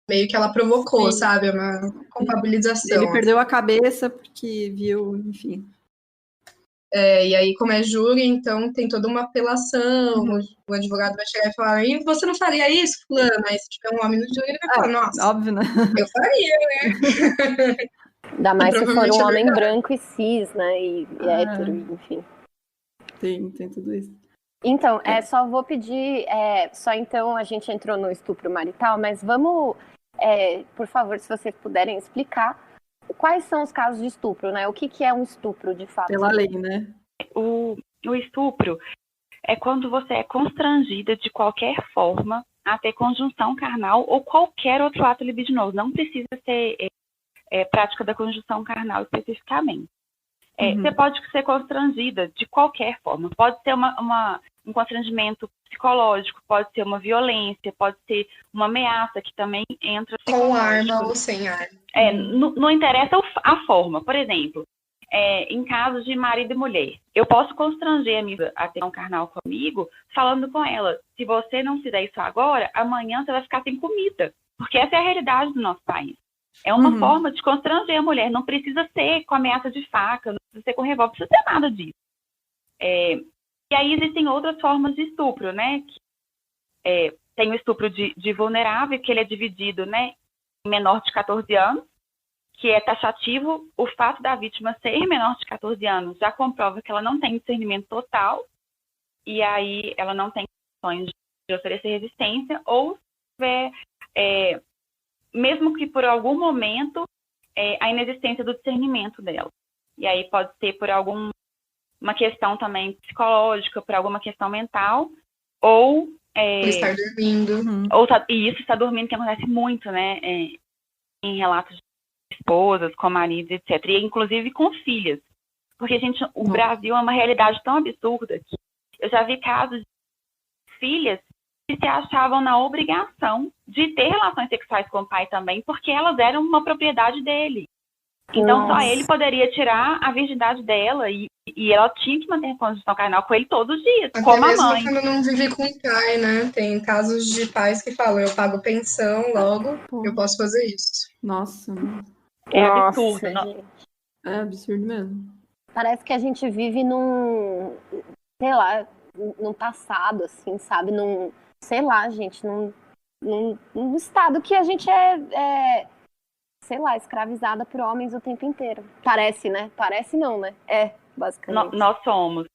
Meio que ela provocou, Sim. sabe? Uma culpabilização. Ele perdeu a cabeça porque viu, enfim. E aí, como é júri, então tem toda uma apelação, o advogado vai chegar e falar, e você não faria isso, fulano? Aí se tiver um homem no júri, ele vai falar, nossa, óbvio, né? eu faria, né? Ainda mais se for provavelmente um é homem verdade. branco e cis, né? E hétero, enfim. Tem tudo isso. Então, só vou pedir, só então a gente entrou no estupro marital, mas vamos, por favor, se vocês puderem explicar quais são os casos de estupro, né? O que é um estupro, de fato? Pela lei, né? O estupro é quando você é constrangida de qualquer forma a ter conjunção carnal ou qualquer outro ato libidinoso. Não precisa ser prática da conjunção carnal especificamente. Você pode ser constrangida de qualquer forma. Pode ser um constrangimento psicológico, pode ser uma violência, pode ser uma ameaça que também entra. Com arma ou sem arma. Não interessa a forma. Por exemplo, em casos de marido e mulher, eu posso constranger a amiga a ter um carnal comigo, falando com ela, se você não fizer isso agora, amanhã você vai ficar sem comida. Porque essa é a realidade do nosso país. É uma forma de constranger a mulher. Não precisa ser com ameaça de faca, não precisa ser com revólver, não precisa ser nada disso. E aí existem outras formas de estupro, né? Tem o estupro de vulnerável, que ele é dividido, né, em menor de 14 anos, que é taxativo. O fato da vítima ser menor de 14 anos já comprova que ela não tem discernimento total, e aí ela não tem condições de oferecer resistência, ou se tiver, mesmo que por algum momento, a inexistência do discernimento dela. E aí pode ser por alguma questão também psicológica, por alguma questão mental, ou... por estar dormindo. E isso está dormindo, que acontece muito, né? Em relatos de esposas, com maridos, etc. E inclusive com filhas. Porque, gente, o Brasil é uma realidade tão absurda que eu já vi casos de filhas que se achavam na obrigação de ter relações sexuais com o pai também, porque elas eram uma propriedade dele. Então, só ele poderia tirar a virgindade dela e ela tinha que manter a conjunção carnal com ele todos os dias, Até como a mesmo mãe. quando não vive com o pai, né? Tem casos de pais que falam, eu pago pensão, logo eu posso fazer isso. Nossa. É absurdo. Gente. É absurdo mesmo. Parece que a gente vive num, sei lá, num passado, assim, sabe? Sei lá, gente, num estado que a gente é, sei lá, escravizada por homens o tempo inteiro. Parece, né? Parece não, né? Basicamente. Nós somos.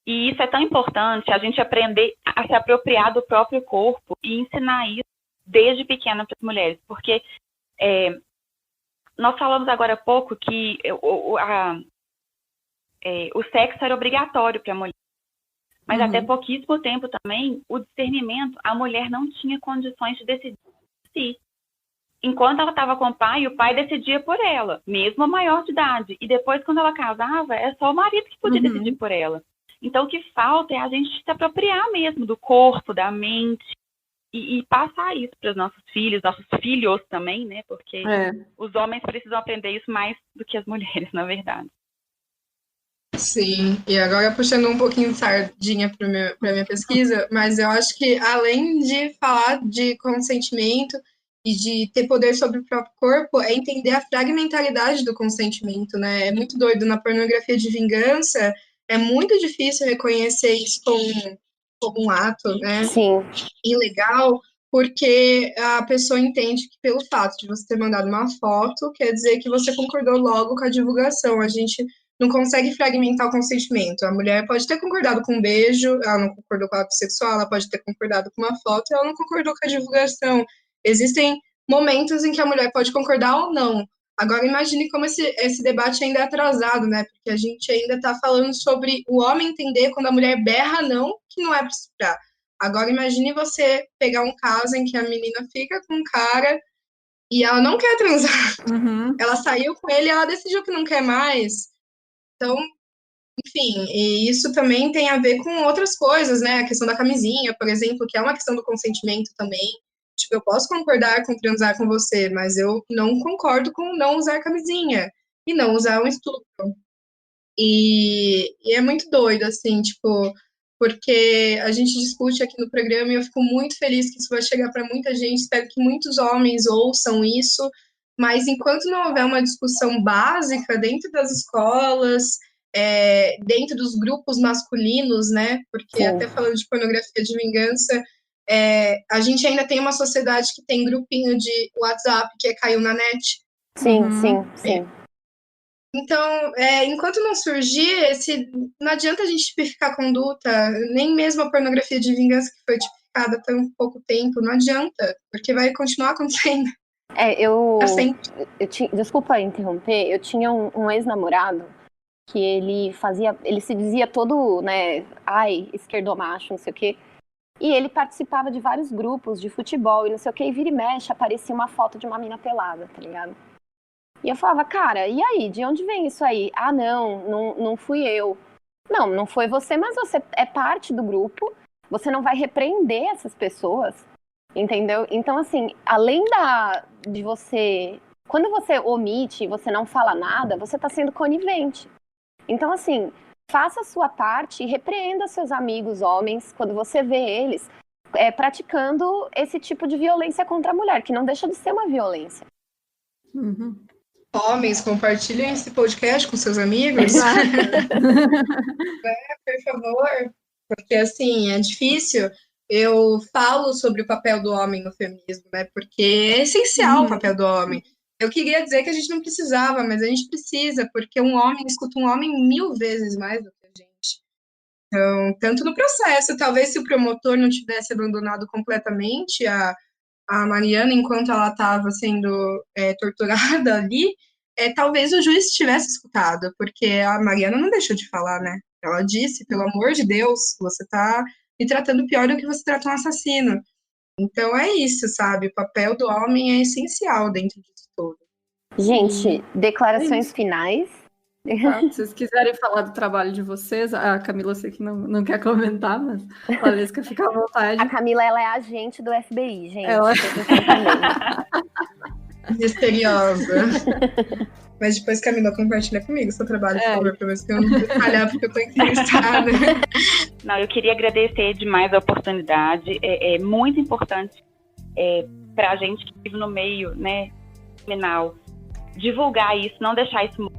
E isso é tão importante, a gente aprender a se apropriar do próprio corpo e ensinar isso desde pequena para as mulheres. Porque nós falamos agora há pouco que o sexo era obrigatório para a mulher. Mas até pouquíssimo tempo também, o discernimento, a mulher não tinha condições de decidir por si. Enquanto ela estava com o pai decidia por ela, mesmo a maior de idade. E depois, quando ela casava, é só o marido que podia decidir por ela. Então, o que falta é a gente se apropriar mesmo do corpo, da mente, e passar isso para os nossos filhos também, né? Porque os homens precisam aprender isso mais do que as mulheres, na verdade. Sim, e agora puxando um pouquinho de sardinha para minha pesquisa, mas eu acho que além de falar de consentimento e de ter poder sobre o próprio corpo, é entender a fragmentaridade do consentimento, né? É muito doido. Na pornografia de vingança, é muito difícil reconhecer isso como um ato, né? Sim. Ilegal, porque a pessoa entende que pelo fato de você ter mandado uma foto, quer dizer que você concordou logo com a divulgação. A gente não consegue fragmentar o consentimento. A mulher pode ter concordado com um beijo, ela não concordou com o ato sexual, ela pode ter concordado com uma foto, ela não concordou com a divulgação. Existem momentos em que a mulher pode concordar ou não. Agora, imagine como esse debate ainda é atrasado, né? Porque a gente ainda está falando sobre o homem entender quando a mulher berra não, que não é para estuprar. Agora, imagine você pegar um caso em que a menina fica com um cara e ela não quer transar. Ela saiu com ele e ela decidiu que não quer mais. Então, enfim, e isso também tem a ver com outras coisas, né? A questão da camisinha, por exemplo, que é uma questão do consentimento também. Tipo, eu posso concordar com transar com você, mas eu não concordo com não usar camisinha e não usar um estupro. E é muito doido, assim, tipo, porque a gente discute aqui no programa e eu fico muito feliz que isso vai chegar para muita gente. Espero que muitos homens ouçam isso, mas enquanto não houver uma discussão básica dentro das escolas, dentro dos grupos masculinos, né? Porque até falando de pornografia de vingança, a gente ainda tem uma sociedade que tem grupinho de WhatsApp que caiu na net. Sim. Então, enquanto não surgir não adianta a gente tipificar a conduta, nem mesmo a pornografia de vingança que foi tipificada há tão pouco tempo, não adianta, porque vai continuar acontecendo. Desculpa interromper, eu tinha um ex-namorado que ele se dizia todo, né, esquerdomacho, não sei o quê, e ele participava de vários grupos de futebol e não sei o quê, e vira e mexe, aparecia uma foto de uma mina pelada, tá ligado? E eu falava, cara, e aí, de onde vem isso aí? Ah, não fui eu. Não foi você, mas você é parte do grupo, você não vai repreender essas pessoas, entendeu? Então, assim, além de você... Quando você omite, você não fala nada, você tá sendo conivente. Então, assim, faça a sua parte e repreenda seus amigos homens quando você vê eles praticando esse tipo de violência contra a mulher, que não deixa de ser uma violência. Homens, compartilhem esse podcast com seus amigos. Por favor, porque assim, é difícil. Eu falo sobre o papel do homem no feminismo, né? Porque é essencial o papel do homem. Eu queria dizer que a gente não precisava, mas a gente precisa, porque um homem escuta um homem 1000 vezes mais do que a gente. Então, tanto no processo, talvez se o promotor não tivesse abandonado completamente a Mariana enquanto ela estava sendo torturada ali, talvez o juiz tivesse escutado, porque a Mariana não deixou de falar, né? Ela disse, pelo amor de Deus, você está me tratando pior do que você trata um assassino. Então é isso, sabe? O papel do homem é essencial dentro disso tudo. Gente, declarações finais. Tá, se vocês quiserem falar do trabalho de vocês, a Camila eu sei que não quer comentar, mas a Valesca fica à vontade. A Camila, ela é agente do FBI, gente. Ela... Misteriosa. Mas depois, Camila, compartilha comigo seu trabalho, por favor, pra ver se eu não detalhar, porque eu tô interessada. Não, eu queria agradecer demais a oportunidade. É muito importante pra gente que vive no meio, né, criminal, divulgar isso, não deixar isso...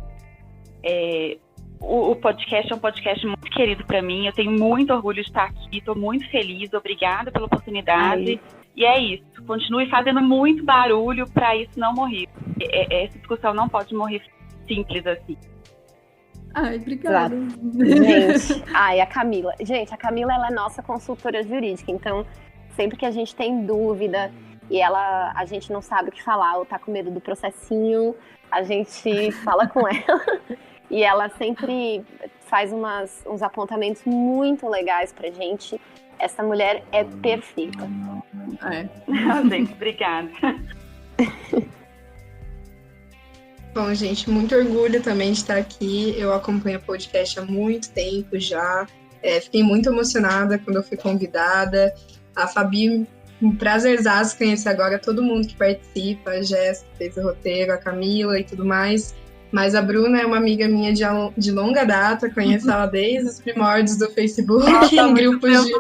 O podcast é um podcast muito querido para mim. Eu tenho muito orgulho de estar aqui, estou muito feliz. Obrigada pela oportunidade. E é isso, continue fazendo muito barulho para isso não morrer. Essa discussão não pode morrer simples assim. Ai, obrigada. Gente, a Camila. Gente, a Camila, ela é nossa consultora jurídica, então sempre que a gente tem dúvida e a gente não sabe o que falar ou tá com medo do processinho, a gente fala com ela e ela sempre faz uns apontamentos muito legais pra gente. Essa mulher é perfeita. Gente, obrigada. Bom, gente, muito orgulho também de estar aqui. Eu acompanho o podcast há muito tempo já. Fiquei muito emocionada quando eu fui convidada. A Fabi, um prazerzaço conhecer agora todo mundo que participa. A Jéssica fez o roteiro, a Camila e tudo mais. Mas a Bruna é uma amiga minha de longa data. Conheço ela desde os primórdios do Facebook, em grupos de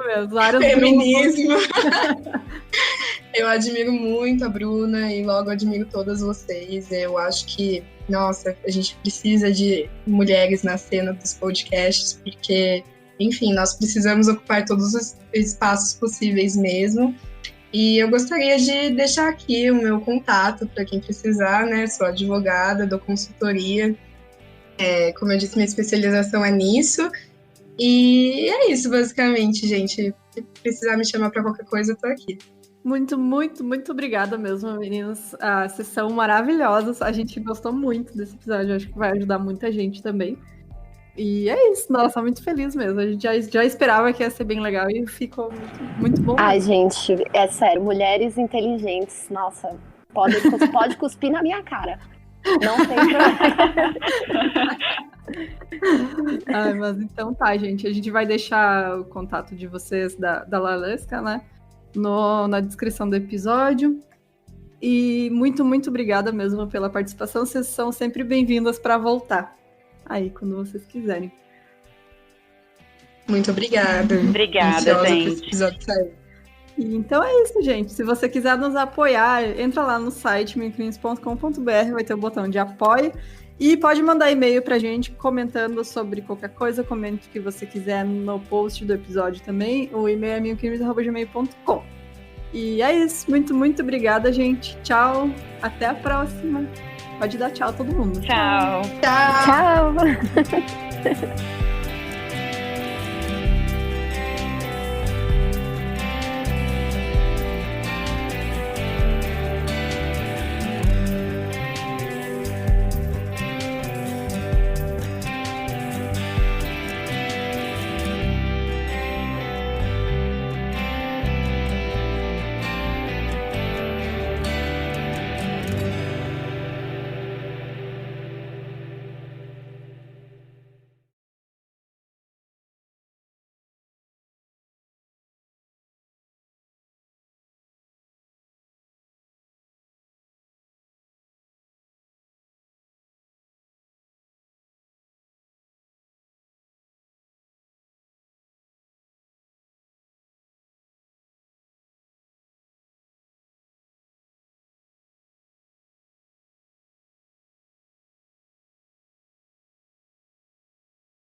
feminismo. Eu admiro muito a Bruna e logo admiro todas vocês. Eu acho que, nossa, a gente precisa de mulheres na cena dos podcasts, porque, enfim, nós precisamos ocupar todos os espaços possíveis mesmo. E eu gostaria de deixar aqui o meu contato para quem precisar, né? Sou advogada, dou consultoria. Como eu disse, minha especialização é nisso. E é isso, basicamente, gente. Se precisar me chamar para qualquer coisa, eu tô aqui. Muito, muito, muito obrigada mesmo, meninas. Vocês são maravilhosas. A gente gostou muito desse episódio. Acho que vai ajudar muita gente também. E é isso. Nossa, muito feliz mesmo. A gente já esperava que ia ser bem legal e ficou muito, muito bom. Ai, gente, é sério. Mulheres inteligentes. Nossa, pode cuspir na minha cara. Não tem problema. Ai, mas então tá, gente. A gente vai deixar o contato de vocês da Lalesca, né? Na descrição do episódio. E muito, muito obrigada mesmo pela participação. Vocês são sempre bem-vindas para voltar aí, quando vocês quiserem. Muito obrigada. Obrigada, gente. Então é isso, gente. Se você quiser nos apoiar, entra lá no site mincrimes.com.br, vai ter o botão de apoio. E pode mandar e-mail pra gente comentando sobre qualquer coisa, comente o que você quiser no post do episódio também. O e-mail é mincrimes@gmail.com. E é isso. Muito, muito obrigada, gente. Tchau. Até a próxima. Pode dar tchau a todo mundo. Tchau. Tchau.